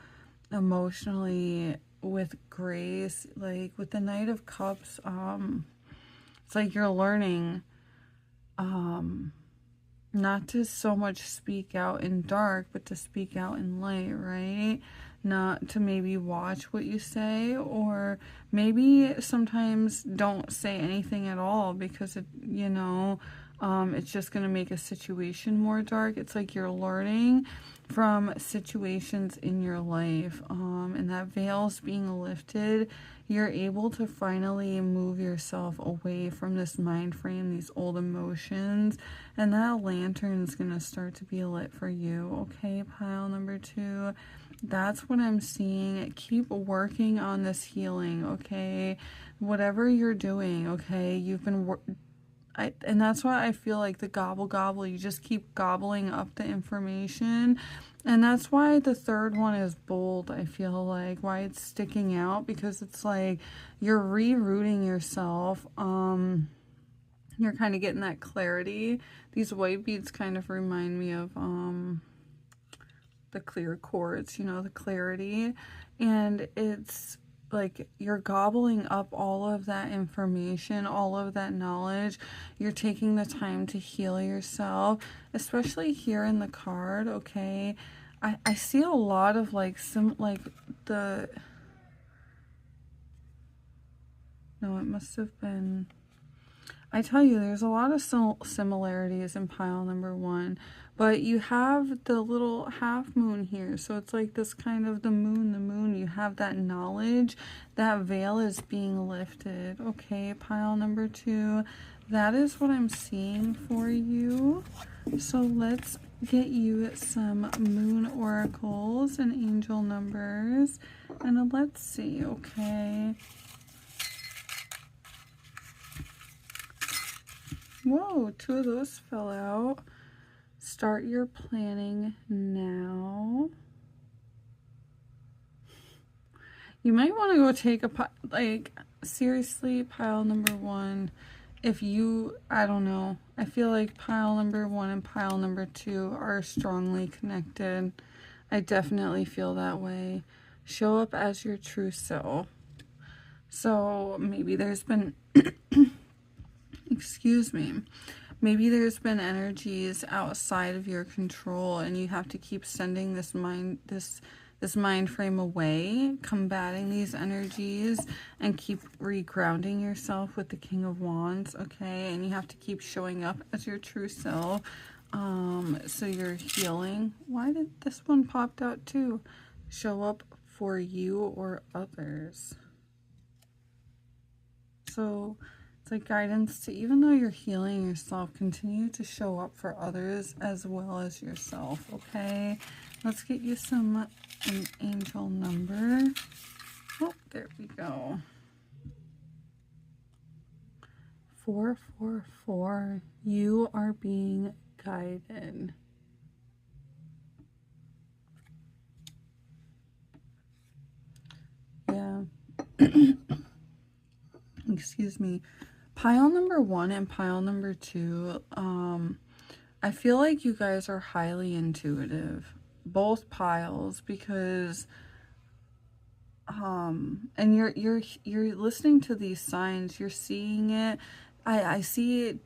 emotionally with grace, like with the Knight of Cups. It's like you're learning not to so much speak out in dark, but to speak out in light, right? Not to maybe watch what you say, or maybe sometimes don't say anything at all because it's just going to make a situation more dark. It's like you're learning from situations in your life, and that veil's being lifted. You're able to finally move yourself away from this mind frame, these old emotions, and that lantern's going to start to be lit for you, okay, pile number 2? That's what I'm seeing. Keep working on this healing, okay? Whatever you're doing, okay? You've been and that's why I feel like the gobble, you just keep gobbling up the information. And that's why the third one is bold, I feel like, why it's sticking out, because it's like you're rerouting yourself. You're kind of getting that clarity. These white beads kind of remind me of the clear quartz, the clarity. And it's like you're gobbling up all of that information, all of that knowledge. You're taking the time to heal yourself, especially here in the card, okay? I see a lot of no, it must have been, I tell you, there's a lot of similarities in pile number 1, but you have the little half moon here, so it's like this kind of the moon, you have that knowledge, that veil is being lifted, okay, pile number 2, that is what I'm seeing for you. So let's get you some moon oracles and angel numbers, and let's see, okay. Whoa, 2 of those fell out. Start your planning now. You might want to go take seriously, pile number 1. I don't know. I feel like pile number 1 and pile number 2 are strongly connected. I definitely feel that way. Show up as your true self. So maybe there's been excuse me, maybe there's been energies outside of your control, and you have to keep sending this mind frame away, combating these energies, and keep regrounding yourself with the King of Wands, okay? And you have to keep showing up as your true self. So you're healing. Why did this one popped out too? Show up for you or others. So it's like guidance to, even though you're healing yourself, continue to show up for others as well as yourself, okay? Let's get you an angel number. Oh, there we go. 444. You are being guided. Yeah. Excuse me. Pile number 1 and pile number 2, I feel like you guys are highly intuitive, both piles, because and you're listening to these signs, you're seeing it. I see it,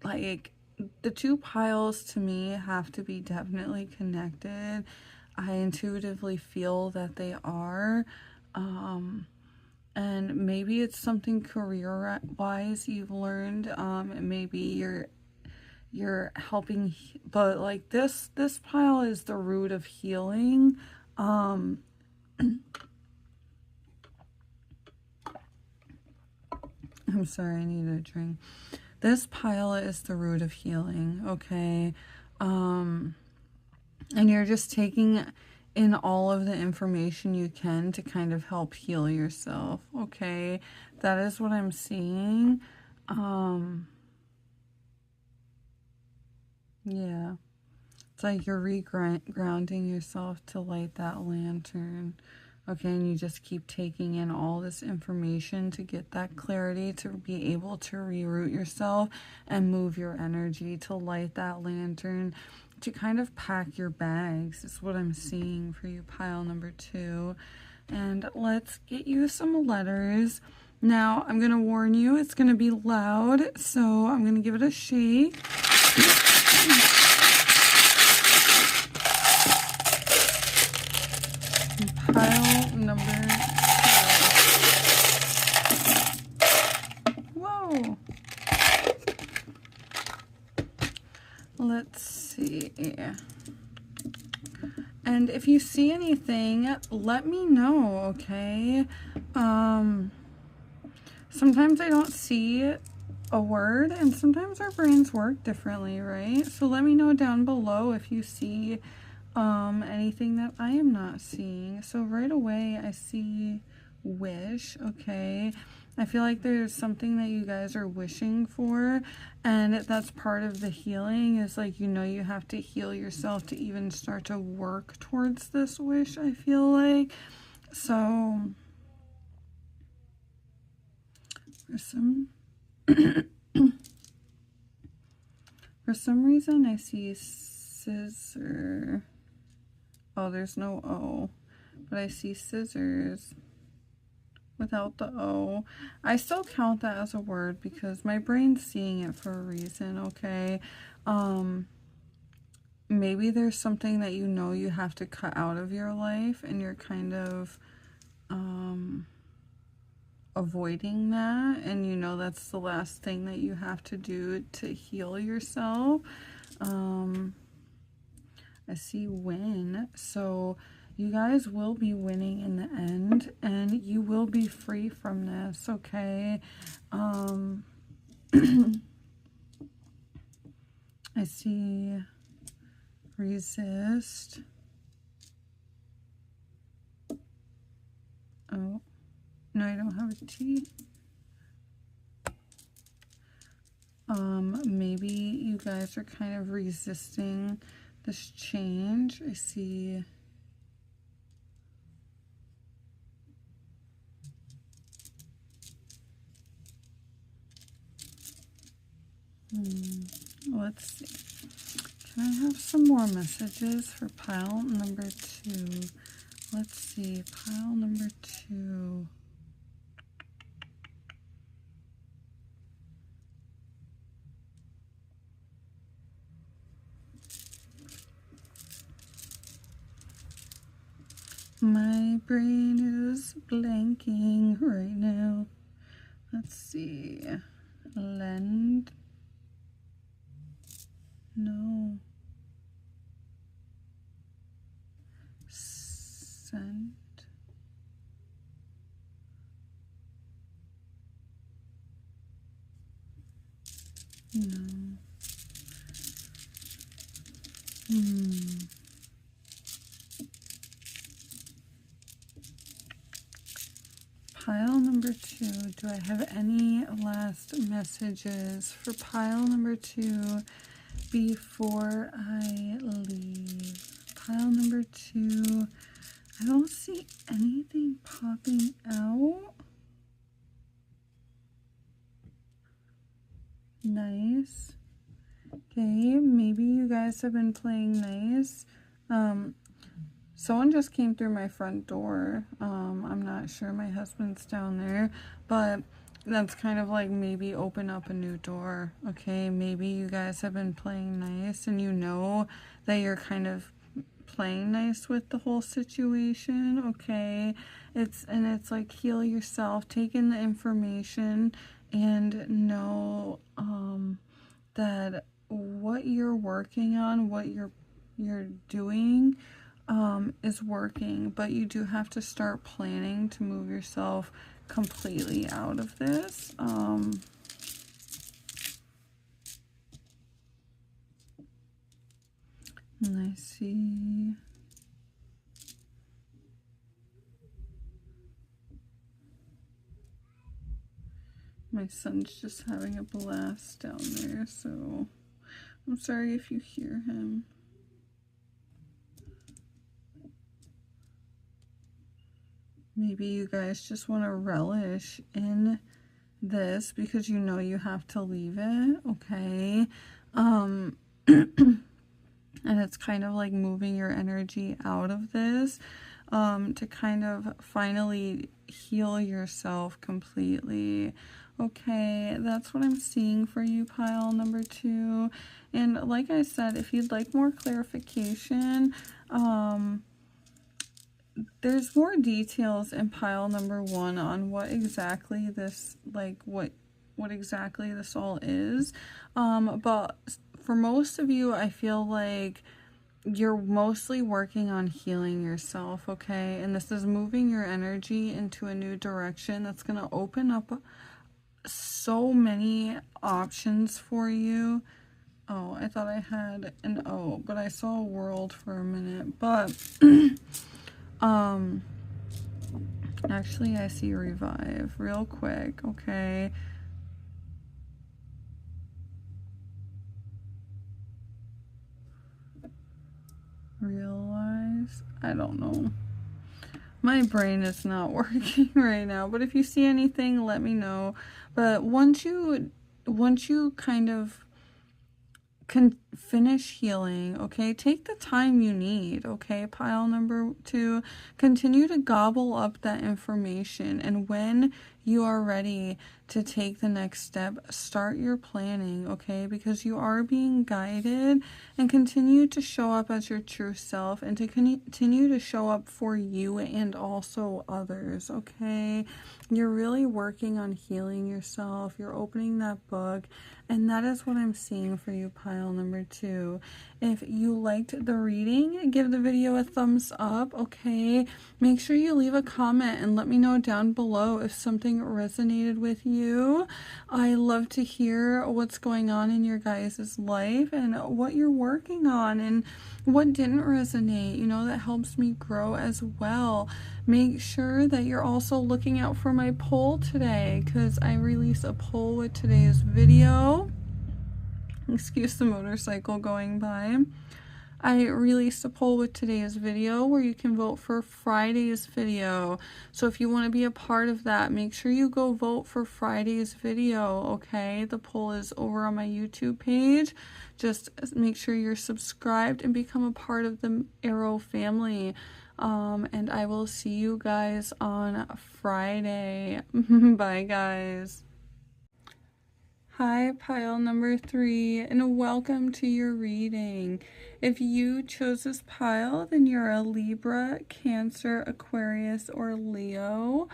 like, the 2 piles to me have to be definitely connected. I intuitively feel that they are. And maybe it's something career-wise you've learned. Maybe you're helping, but like this pile is the root of healing. I'm sorry, I need a drink. This pile is the root of healing, okay? And you're just taking in all of the information you can to kind of help heal yourself, okay? That is what I'm seeing. Yeah. It's like you're regrounding yourself to light that lantern, okay? And you just keep taking in all this information to get that clarity, to be able to reroute yourself and move your energy to light that lantern, to kind of pack your bags is what I'm seeing for you, pile number 2. And let's get you some letters. Now, I'm going to warn you, it's going to be loud, so I'm going to give it a shake. Pile number 2. Whoa. Let's see. And if you see anything, let me know, okay? Sometimes I don't see a word, and sometimes our brains work differently, right? So let me know down below if you see anything that I am not seeing. So right away I see wish, okay? I feel like there's something that you guys are wishing for, and that's part of the healing, is like, you know, you have to heal yourself to even start to work towards this wish, I feel like. So for some reason I see scissor. Oh, there's no O, but I see scissors without the O. I still count that as a word because my brain's seeing it for a reason, okay? Maybe there's something that you know you have to cut out of your life, and you're kind of avoiding that, and you know that's the last thing that you have to do to heal yourself. I see win, so you guys will be winning in the end, and you will be free from this, okay? I see resist. Oh, no, I don't have a T. Maybe you guys are kind of resisting this change. I see let's see. Can I have some more messages for pile number 2? Let's see, pile number 2. My brain is blanking right now. Let's see. Lend. No. No. Pile number 2. Do I have any last messages for pile number 2 before I leave? Pile number 2. I don't see anything popping out. Nice. Okay, maybe you guys have been playing nice. Someone just came through my front door. I'm not sure, my husband's down there, but that's kind of like maybe open up a new door. Okay, maybe you guys have been playing nice and you know that you're kind of playing nice with the whole situation. Okay, it's like heal yourself, take in the information, and know that what you're working on, what you're doing is working, but you do have to start planning to move yourself completely out of this. And I see my son's just having a blast down there, so I'm sorry if you hear him. Maybe you guys just want to relish in this because you know you have to leave it, okay? And it's kind of like moving your energy out of this to kind of finally heal yourself completely. Okay, that's what I'm seeing for you, pile number 2. And like I said, if you'd like more clarification, there's more details in pile number 1 on what exactly this, like what exactly this all is. But for most of you, I feel like you're mostly working on healing yourself, okay? And this is moving your energy into a new direction that's going to open up so many options for you. Oh, I thought I had an O, but I saw a world for a minute. But actually I see revive real quick, okay? Realize, I don't know. My brain is not working right now, but if you see anything, let me know. But once you kind of can finish healing, okay, take the time you need, okay, pile number 2. Continue to gobble up that information, and when you are ready to take the next step, start your planning, okay, because you are being guided, and continue to show up as your true self and to continue to show up for you and also others, okay? You're really working on healing yourself. You're opening that book, and that is what I'm seeing for you, pile number 2. If you liked the reading, give the video a thumbs up, okay? Make sure you leave a comment and let me know down below if something resonated with you. I love to hear what's going on in your guys' life and what you're working on and what didn't resonate. You know, that helps me grow as well. Make sure that you're also looking out for my poll today, because I release a poll with today's video. Excuse the motorcycle going by. I released a poll with today's video where you can vote for Friday's video. So if you want to be a part of that, make sure you go vote for Friday's video, okay? The poll is over on my YouTube page. Just make sure you're subscribed and become a part of the Arrow family. And I will see you guys on Friday. Bye, guys. Hi, pile number 3, and welcome to your reading. If you chose this pile, then you're a Libra, Cancer, Aquarius, or Leo,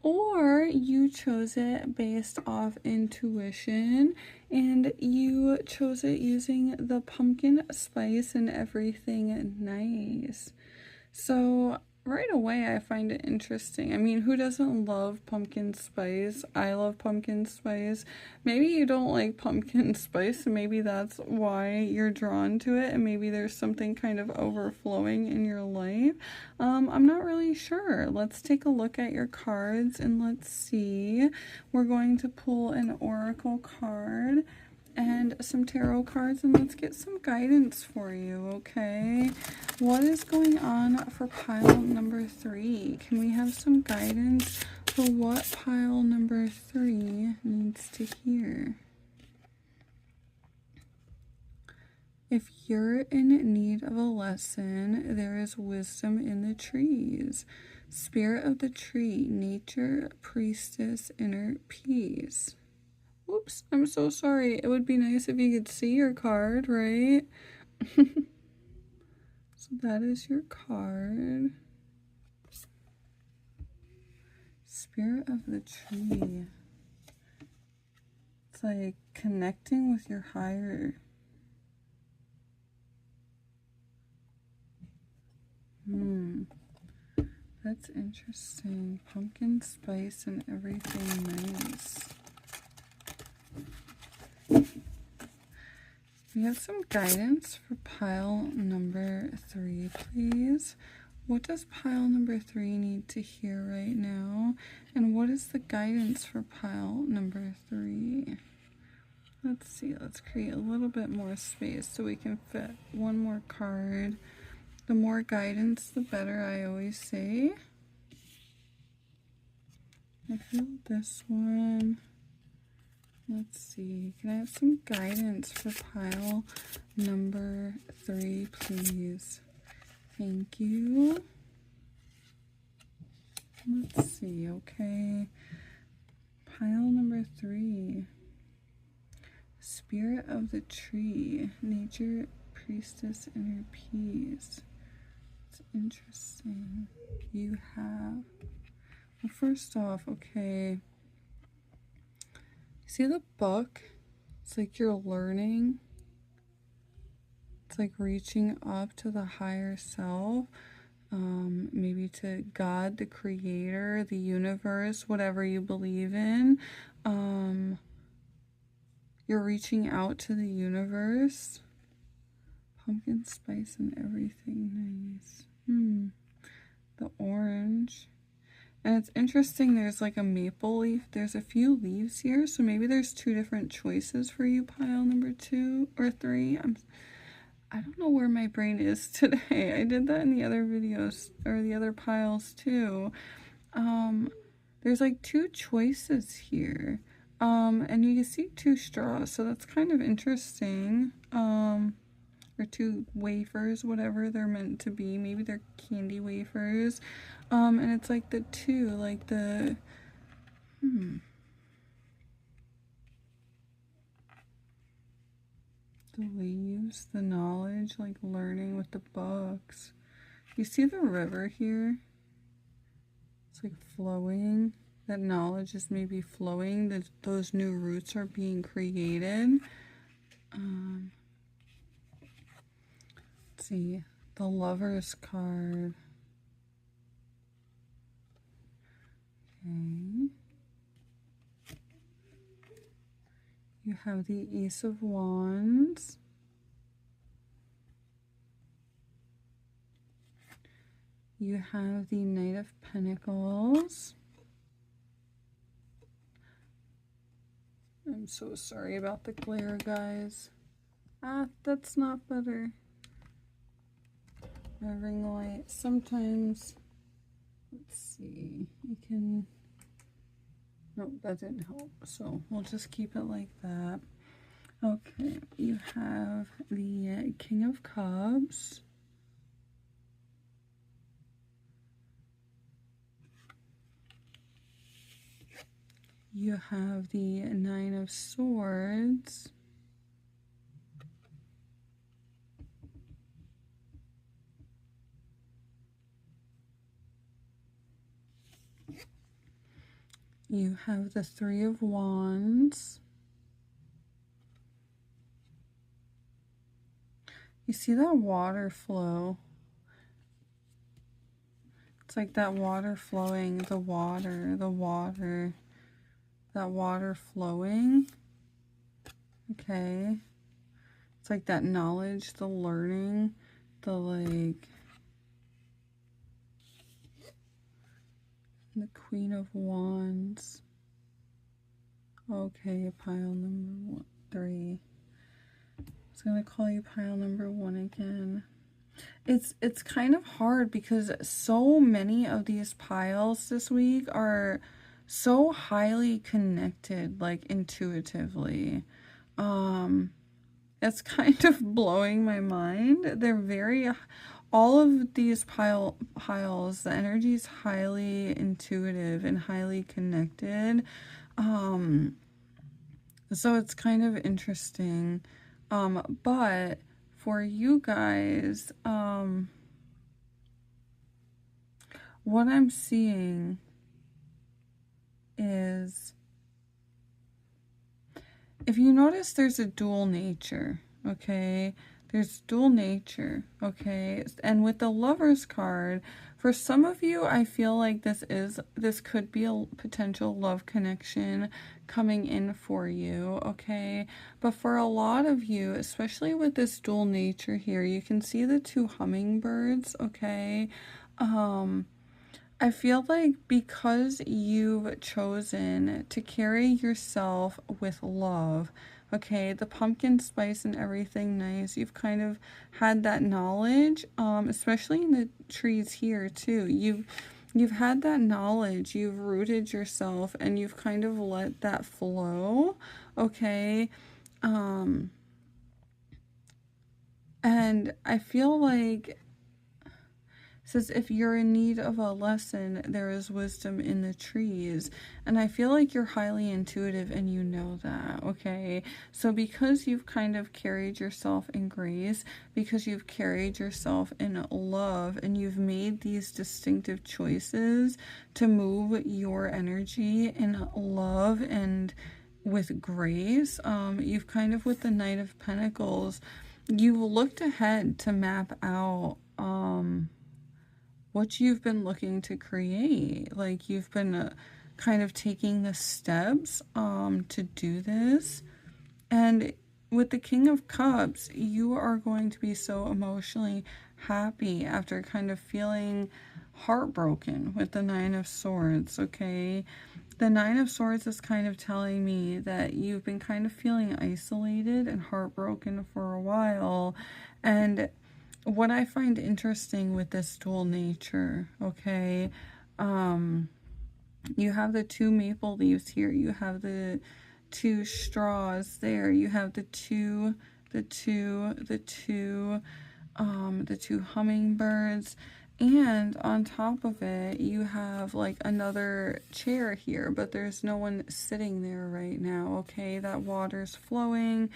or you chose it based off intuition, and you chose it using the pumpkin spice and everything nice. So right away I find it interesting. I mean, who doesn't love pumpkin spice? I love pumpkin spice. Maybe you don't like pumpkin spice, and maybe that's why you're drawn to it, and maybe there's something kind of overflowing in your life. I'm not really sure. Let's take a look at your cards and let's see. We're going to pull an oracle card and some tarot cards, and let's get some guidance for you, okay? What is going on for pile number 3? Can we have some guidance for what pile number 3 needs to hear? If you're in need of a lesson, there is wisdom in the trees. Spirit of the tree, nature, priestess, inner peace. Oops, I'm so sorry. It would be nice if you could see your card, right? So that is your card. Spirit of the tree. It's like connecting with your higher. That's interesting. Pumpkin spice and everything nice. We have some guidance for pile number 3, please. What does pile number 3 need to hear right now? And what is the guidance for pile number 3? Let's see, let's create a little bit more space so we can fit one more card. The more guidance, the better, I always say. I feel this one. Let's see, can I have some guidance for pile number 3, please? Thank you. Let's see, okay. Pile number 3. Spirit of the tree, nature, priestess, inner peace. It's interesting. You have, well, first off, okay. See the book? It's like you're learning. It's like reaching up to the higher self, maybe to God, the creator, the universe, whatever you believe in. You're reaching out to the universe. Pumpkin spice and everything nice. The orange. And it's interesting, there's like a maple leaf. There's a few leaves here, so maybe there's 2 different choices for you, pile number 2 or 3. I don't know where my brain is today. I did that in the other videos, or the other piles too. There's like 2 choices here. And you can see 2 straws, so that's kind of interesting. Or 2 wafers, whatever they're meant to be. Maybe they're candy wafers. And it's like the 2, like the, the leaves, the knowledge, like learning with the books. You see the river here? It's like flowing. That knowledge is maybe flowing. That those new roots are being created. Let's see, the Lover's card. Okay. You have the Ace of Wands. You have the Knight of Pentacles. I'm so sorry about the glare, guys. That's not better. My ring light. Sometimes, let's see, you can, nope, that didn't help. So we'll just keep it like that. Okay, you have the King of Cups. You have the Nine of Swords. You have the Three of Wands. You see that water flow? It's like that water flowing, the water, that water flowing. Okay. It's like that knowledge, the learning, the like, the Queen of Wands. Okay, pile number 3. I was gonna call you pile number 1 again. It's kind of hard because so many of these piles this week are so highly connected, like intuitively. It's kind of blowing my mind. They're very, all of these piles, the energy is highly intuitive and highly connected. So it's kind of interesting. But for you guys, what I'm seeing is, if you notice, there's a dual nature, okay? There's dual nature, okay? And with the Lovers card, for some of you, I feel like this could be a potential love connection coming in for you, okay? But for a lot of you, especially with this dual nature here, you can see the 2 hummingbirds, okay? I feel like because you've chosen to carry yourself with love, okay, the pumpkin spice and everything nice, you've kind of had that knowledge, especially in the trees here too. You've had that knowledge, you've rooted yourself, and you've kind of let that flow, okay? And I feel like, says, if you're in need of a lesson, there is wisdom in the trees. And I feel like you're highly intuitive and you know that, okay? So because you've kind of carried yourself in grace, because you've carried yourself in love, and you've made these distinctive choices to move your energy in love and with grace, you've kind of, with the Knight of Pentacles, you've looked ahead to map out, what you've been looking to create. Like, you've been kind of taking the steps to do this. And with the King of Cups, you are going to be so emotionally happy after kind of feeling heartbroken with the 9 of Swords, okay? The 9 of Swords is kind of telling me that you've been kind of feeling isolated and heartbroken for a while. And what I find interesting with this dual nature, okay, you have the 2 maple leaves here, you have the 2 straws there, you have the two hummingbirds, and on top of it, you have like another chair here, but there's no one sitting there right now, okay? That water's flowing,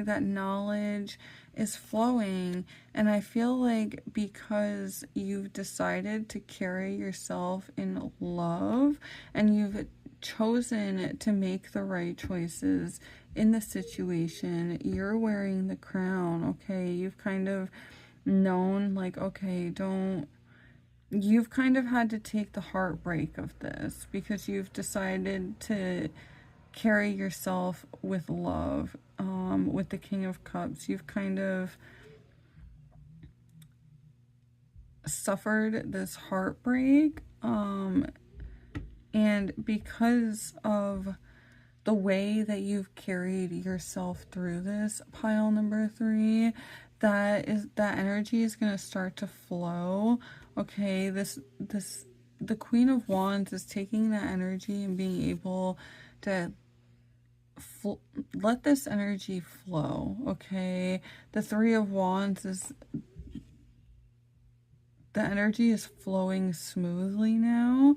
that knowledge is flowing, and I feel like because you've decided to carry yourself in love, and you've chosen to make the right choices in the situation, you're wearing the crown, okay? You've kind of known, like, okay, you've kind of had to take the heartbreak of this because you've decided to carry yourself with love. With the King of Cups, you've kind of suffered this heartbreak, and because of the way that you've carried yourself through this, pile number 3, that energy is going to start to flow, okay? The Queen of Wands is taking that energy and being able to let this energy flow, okay? The 3 of Wands is, the energy is flowing smoothly now.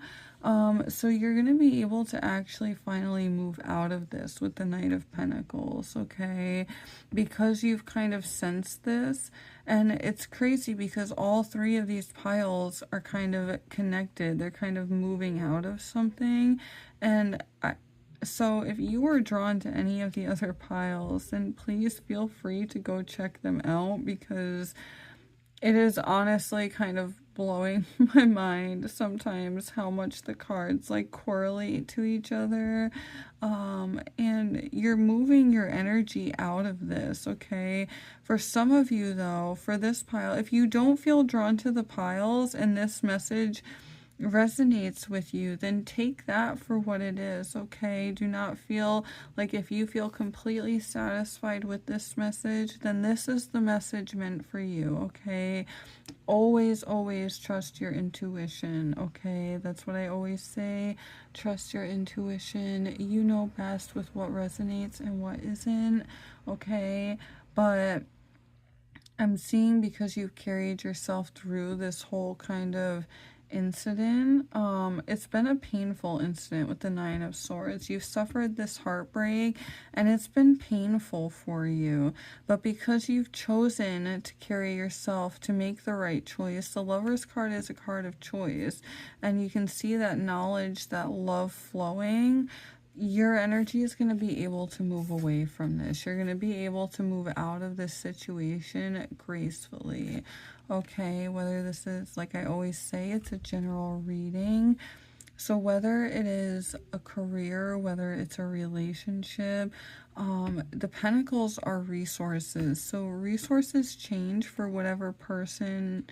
So you're going to be able to actually finally move out of this with the Knight of Pentacles, okay? Because you've kind of sensed this. And it's crazy because all 3 of these piles are kind of connected. They're kind of moving out of something. And so if you were drawn to any of the other piles, then please feel free to go check them out, because it is honestly kind of blowing my mind sometimes how much the cards like correlate to each other. And you're moving your energy out of this, okay? For some of you though, for this pile, if you don't feel drawn to the piles and this message resonates with you, then take that for what it is, okay? Do not feel like, if you feel completely satisfied with this message, then this is the message meant for you, okay? Always, always trust your intuition, okay? That's what I always say. Trust your intuition. You know best with what resonates and what isn't, okay? But I'm seeing, because you've carried yourself through this whole kind of incident, it's been a painful incident with the Nine of Swords. You've suffered this heartbreak and it's been painful for you, but because you've chosen to carry yourself, to make the right choice, the Lover's card is a card of choice, and you can see that knowledge, that love flowing. Your energy is going to be able to move away from this. You're going to be able to move out of this situation gracefully. Okay, whether this is, like I always say, it's a general reading. So whether it is a career, whether it's a relationship, the pentacles are resources. So resources change for whatever person,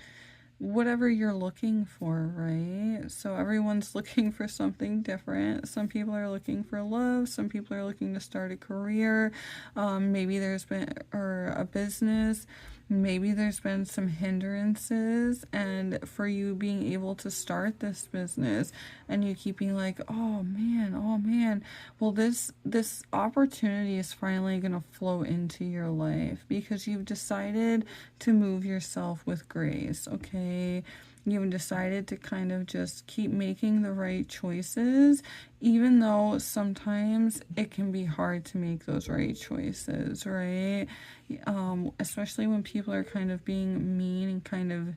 whatever you're looking for, right? So everyone's looking for something different. Some people are looking for love. Some people are looking to start a career. Maybe there's been, or a business. Maybe there's been some hindrances, and for you being able to start this business and you keeping like, oh man, well, this opportunity is finally going to flow into your life because you've decided to move yourself with grace, okay? You've decided to kind of just keep making the right choices, even though sometimes it can be hard to make those right choices, right? Especially when people are kind of being mean and kind of,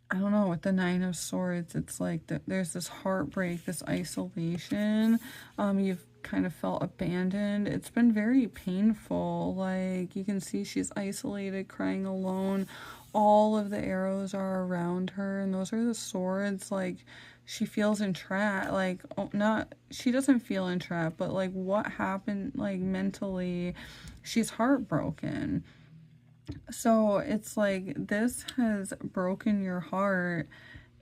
I don't know, with the Nine of Swords, it's like there's this heartbreak, this isolation. You've kind of felt abandoned. It's been very painful. Like, you can see she's isolated, crying alone. All of the arrows are around her, and those are the swords. Like, she feels entrapped. Like, she doesn't feel entrapped, but like what happened, like mentally, she's heartbroken. So it's like this has broken your heart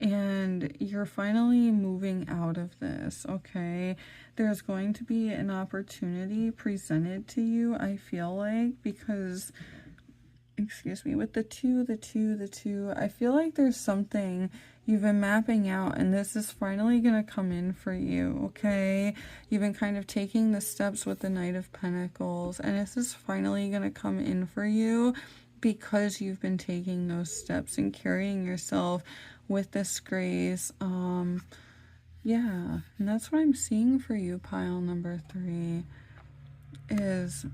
and you're finally moving out of this, okay? There's going to be an opportunity presented to you, I feel like, because, excuse me, with the two, I feel like there's something you've been mapping out and this is finally going to come in for you, okay? You've been kind of taking the steps with the Knight of Pentacles and this is finally going to come in for you because you've been taking those steps and carrying yourself with this grace. Yeah, and that's what I'm seeing for you, pile number 3, is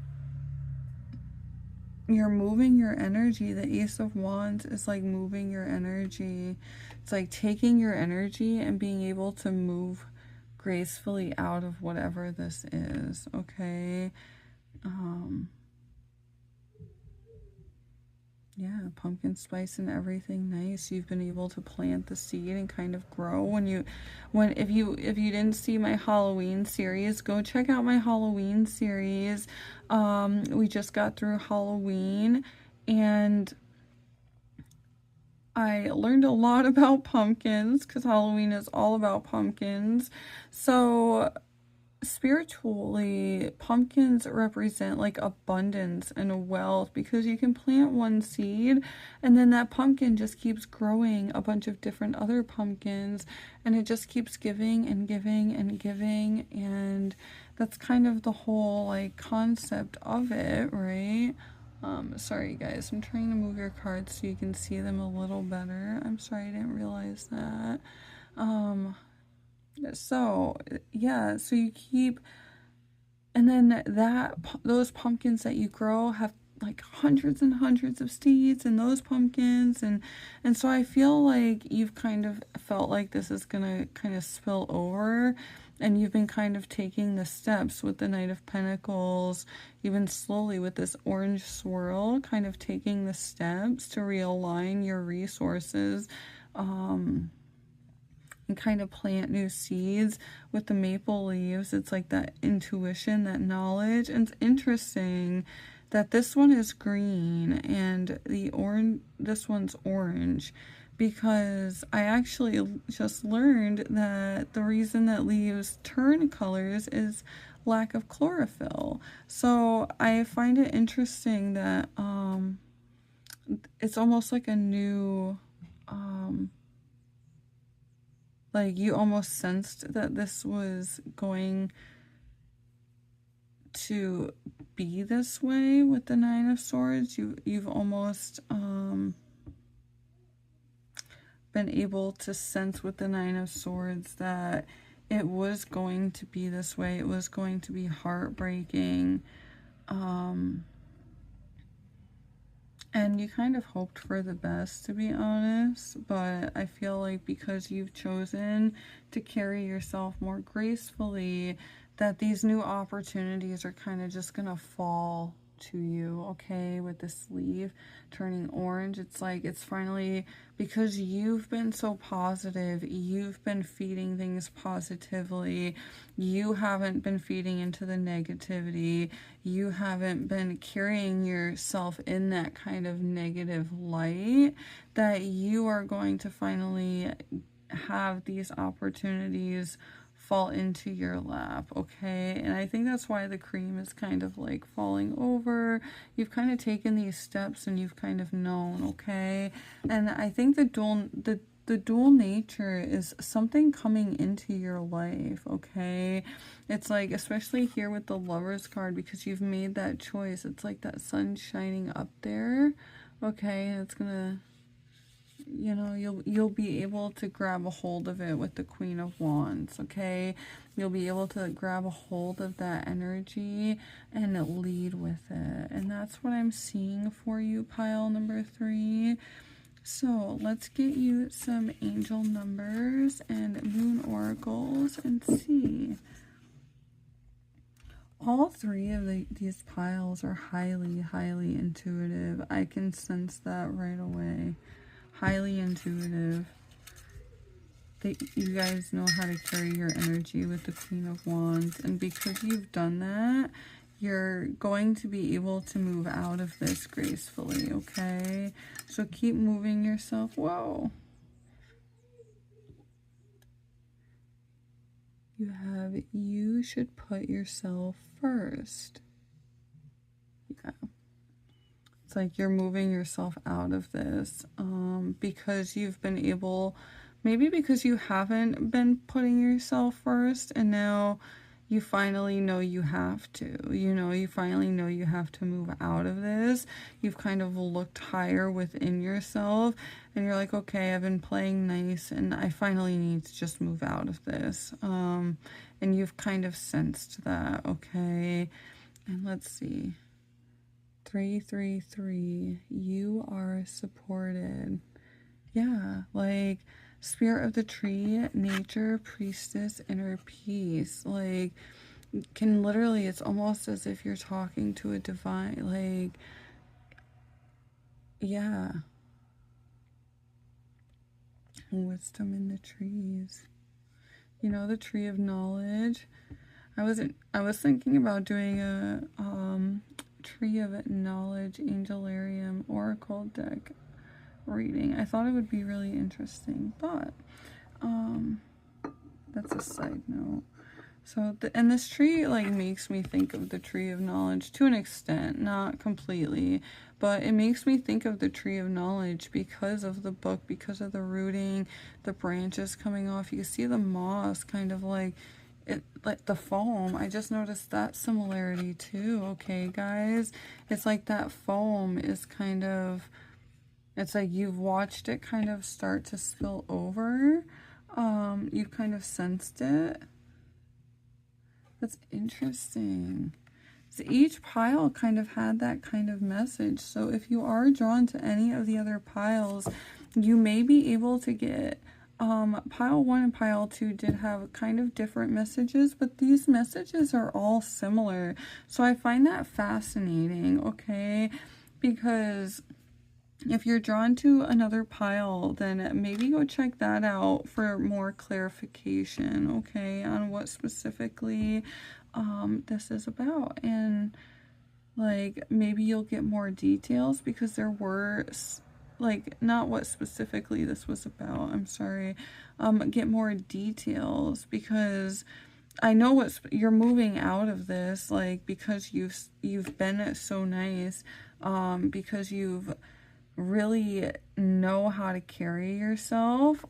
you're moving your energy. The Ace of Wands is like moving your energy. It's like taking your energy and being able to move gracefully out of whatever this is, okay? Yeah, pumpkin spice and everything nice. You've been able to plant the seed and kind of grow. If you didn't see my Halloween series, go check out my Halloween series. We just got through Halloween and I learned a lot about pumpkins because Halloween is all about pumpkins. So spiritually, pumpkins represent like abundance and wealth because you can plant one seed and then that pumpkin just keeps growing a bunch of different other pumpkins and it just keeps giving and giving and giving, and that's kind of the whole like concept of it, right? Sorry guys, I'm trying to move your cards so you can see them a little better. I'm sorry, I didn't realize that. So yeah, so you keep, and then those pumpkins that you grow have like hundreds and hundreds of seeds in those pumpkins, and so I feel like you've kind of felt like this is gonna kind of spill over, and you've been kind of taking the steps with the Knight of Pentacles. You've been slowly with this orange swirl kind of taking the steps to realign your resources and kind of plant new seeds. With the maple leaves, it's like that intuition, that knowledge. And it's interesting that this one is green and the orange, this one's orange, because I actually just learned that the reason that leaves turn colors is lack of chlorophyll. So I find it interesting that it's almost like a new like you almost sensed that this was going to be this way with the Nine of Swords. You've almost been able to sense with the Nine of Swords that it was going to be this way. It was going to be heartbreaking. And you kind of hoped for the best, to be honest, but I feel like because you've chosen to carry yourself more gracefully, that these new opportunities are kind of just gonna fall to you, okay? With this leaf turning orange, it's like it's finally, because you've been so positive, you've been feeding things positively, you haven't been feeding into the negativity, you haven't been carrying yourself in that kind of negative light, that you are going to finally have these opportunities fall into your lap, okay? And I think that's why the cream is kind of like falling over. You've kind of taken these steps and you've kind of known, okay? And I think the dual nature is something coming into your life, okay? It's like, especially here with the Lovers card, because you've made that choice. It's like that sun shining up there, okay? And it's gonna, you know, you'll be able to grab a hold of it with the Queen of Wands, okay? You'll be able to grab a hold of that energy and lead with it. And that's what I'm seeing for you, pile number 3. So let's get you some angel numbers and moon oracles and see. All 3 of these piles are highly, highly intuitive. I can sense that right away. Highly intuitive. You guys know how to carry your energy with the Queen of Wands. And because you've done that, you're going to be able to move out of this gracefully, okay? So keep moving yourself. Whoa. You should put yourself first. Yeah. It's like you're moving yourself out of this because you've been able, maybe because you haven't been putting yourself first, and now you finally know you have to. You know, you finally know you have to move out of this. You've kind of looked higher within yourself, and you're like, okay, I've been playing nice, and I finally need to just move out of this. And you've kind of sensed that, okay? And let's see. 333, you are supported. Yeah, like spirit of the tree, nature, priestess, inner peace. Like, can literally, it's almost as if you're talking to a divine, like, yeah. Wisdom in the trees. You know, the tree of knowledge. I was thinking about doing a Tree of Knowledge Angelarium Oracle deck reading. I thought it would be really interesting, but that's a side note. So, and this tree like makes me think of the Tree of Knowledge to an extent, not completely, but it makes me think of the Tree of Knowledge because of the book, because of the rooting, the branches coming off. You can see the moss kind of like it, like the foam. I just noticed that similarity too, okay, guys? It's like that foam is kind of, it's like you've watched it kind of start to spill over. You've kind of sensed it. That's interesting. So each pile kind of had that kind of message. So if you are drawn to any of the other piles, you may be able to get pile 1 and pile 2 did have kind of different messages, but these messages are all similar. So I find that fascinating, okay? Because If you're drawn to another pile, then maybe go check that out for more clarification, okay, on what specifically this is about. And like maybe you'll get more details, because there were like, not what specifically this was about, I'm sorry, get more details, because I know what you're moving out of this, like, because you've been so nice, because you've really know how to carry yourself.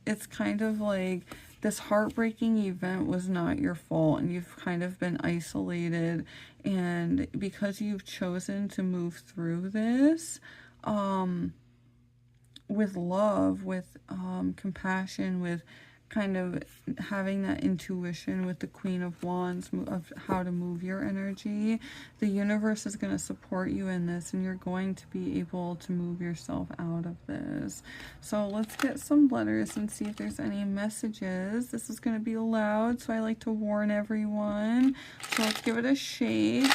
It's kind of like this heartbreaking event was not your fault, and you've kind of been isolated, and because you've chosen to move through this with love, with compassion, with kind of having that intuition with the Queen of Wands of how to move your energy, the universe is going to support you in this, and you're going to be able to move yourself out of this. So let's get some letters and see if there's any messages. This is going to be loud, so I like to warn everyone. So let's give it a shake.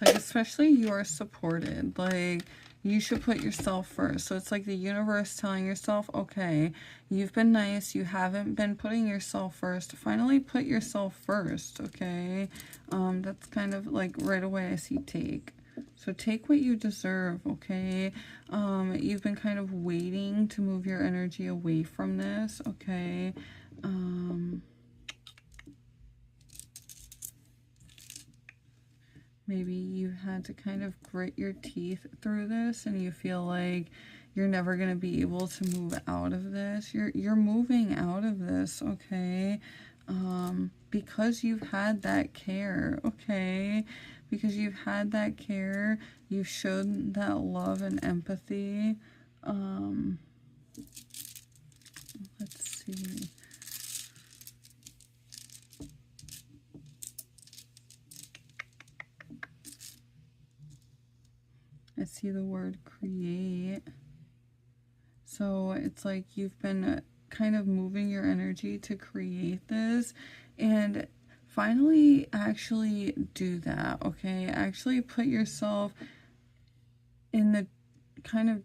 Like, especially you are supported, like you should put yourself first. So it's like the universe telling yourself, okay, you've been nice, you haven't been putting yourself first, finally put yourself first, okay? That's kind of like right away I see take. So take what you deserve, okay? You've been kind of waiting to move your energy away from this, okay? Maybe you had to kind of grit your teeth through this, and you feel like you're never going to be able to move out of this. You're moving out of this, okay? Because you've had that care, okay? Because you've had that care, you've shown that love and empathy. Let's see. I see the word create. So it's like you've been kind of moving your energy to create this, and finally actually do that, okay? Actually put yourself in the kind of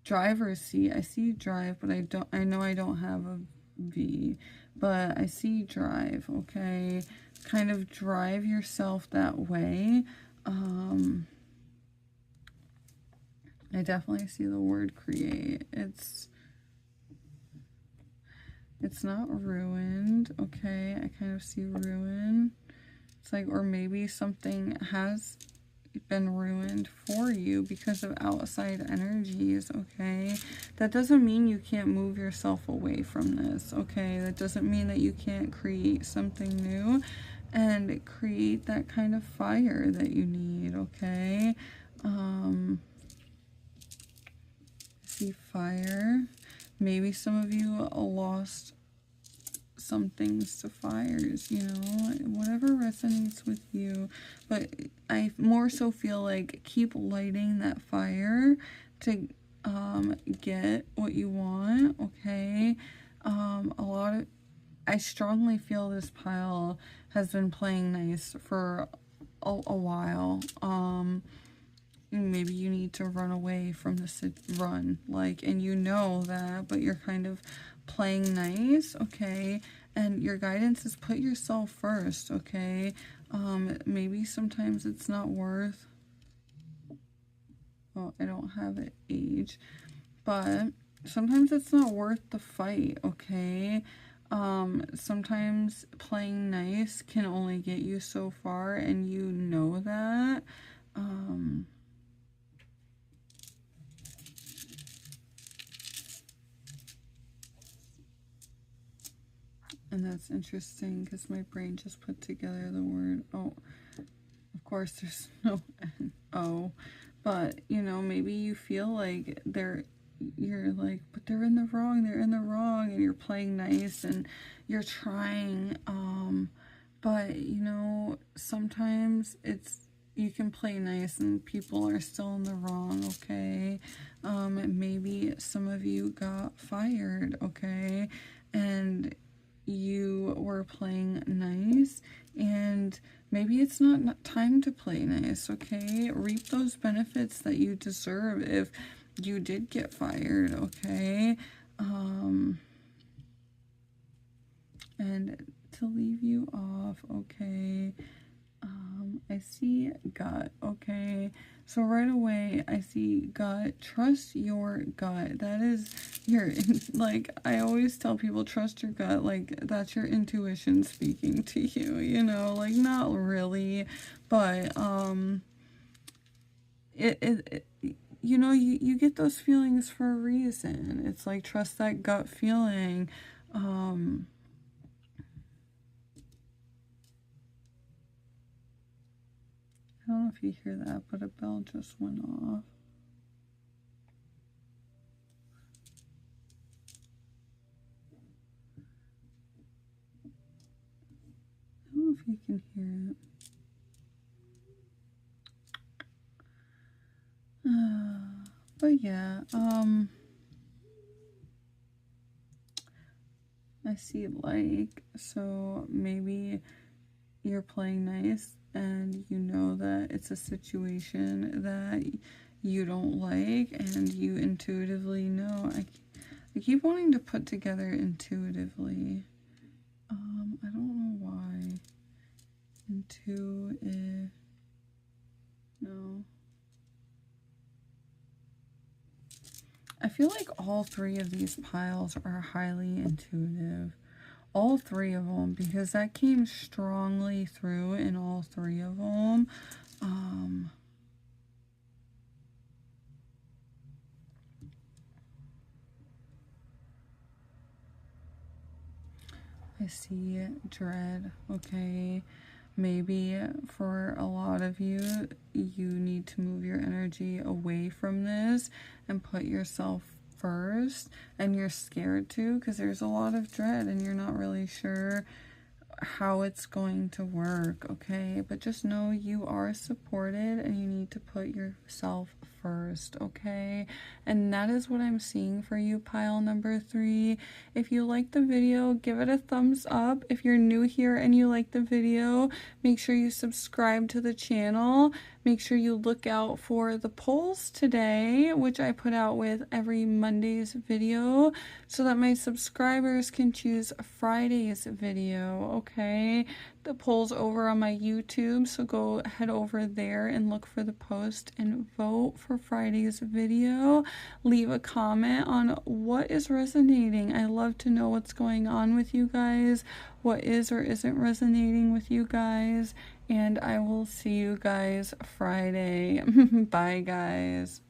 driver's seat. I see drive, but I know I don't have a V, but I see drive, okay? Kind of drive yourself that way. I definitely see the word create. It's not ruined, okay? I kind of see ruin. It's like, or maybe something has been ruined for you because of outside energies, okay? That doesn't mean you can't move yourself away from this, okay? That doesn't mean that you can't create something new and create that kind of fire that you need, okay? See fire. Maybe some of you lost some things to fires, you know, whatever resonates with you. But I more so feel like keep lighting that fire to get what you want, okay? I strongly feel this pile has been playing nice for a while. Maybe you need to run away from this run, like, and you know that, but you're kind of playing nice, okay? And your guidance is put yourself first, okay? Maybe sometimes it's not worth, well, I don't have an age, but sometimes it's not worth the fight, okay? Sometimes playing nice can only get you so far, and you know that. And that's interesting because my brain just put together the word, oh, of course there's no N-O, but, you know, maybe you feel like you're like, but they're in the wrong, and you're playing nice, and you're trying, but, you know, sometimes you can play nice and people are still in the wrong, okay? Maybe some of you got fired, okay? And you were playing nice, and maybe it's not time to play nice, okay? Reap those benefits that you deserve if you did get fired, okay? And to leave you off, okay? I see gut, okay? So right away, I see gut. Trust your gut. That is your, like, I always tell people, trust your gut. Like, that's your intuition speaking to you, you know? Like, not really, but, you know, you get those feelings for a reason. It's like, trust that gut feeling. I don't know if you hear that, but a bell just went off. I don't know if you can hear it. But yeah, I see like, so maybe you're playing nice and you know that it's a situation that you don't like and you intuitively know. I keep wanting to put together intuitively. I don't know why. No. I feel like all three of these piles are highly intuitive. All three of them, because that came strongly through in all three of them. I see dread, okay? Maybe for a lot of you, you need to move your energy away from this and put yourself first, and you're scared to because there's a lot of dread and you're not really sure how it's going to work, okay? But just know you are supported and you need to put yourself first, okay? And that is what I'm seeing for you, pile number 3. If you like the video, give it a thumbs up. If you're new here and you like the video, make sure you subscribe to the channel. Make sure you look out for the polls today, which I put out with every Monday's video, so that my subscribers can choose Friday's video, okay? The poll's over on my YouTube, so go head over there and look for the post and vote for Friday's video. Leave a comment on what is resonating. I love to know what's going on with you guys, what is or isn't resonating with you guys, and I will see you guys Friday. Bye, guys.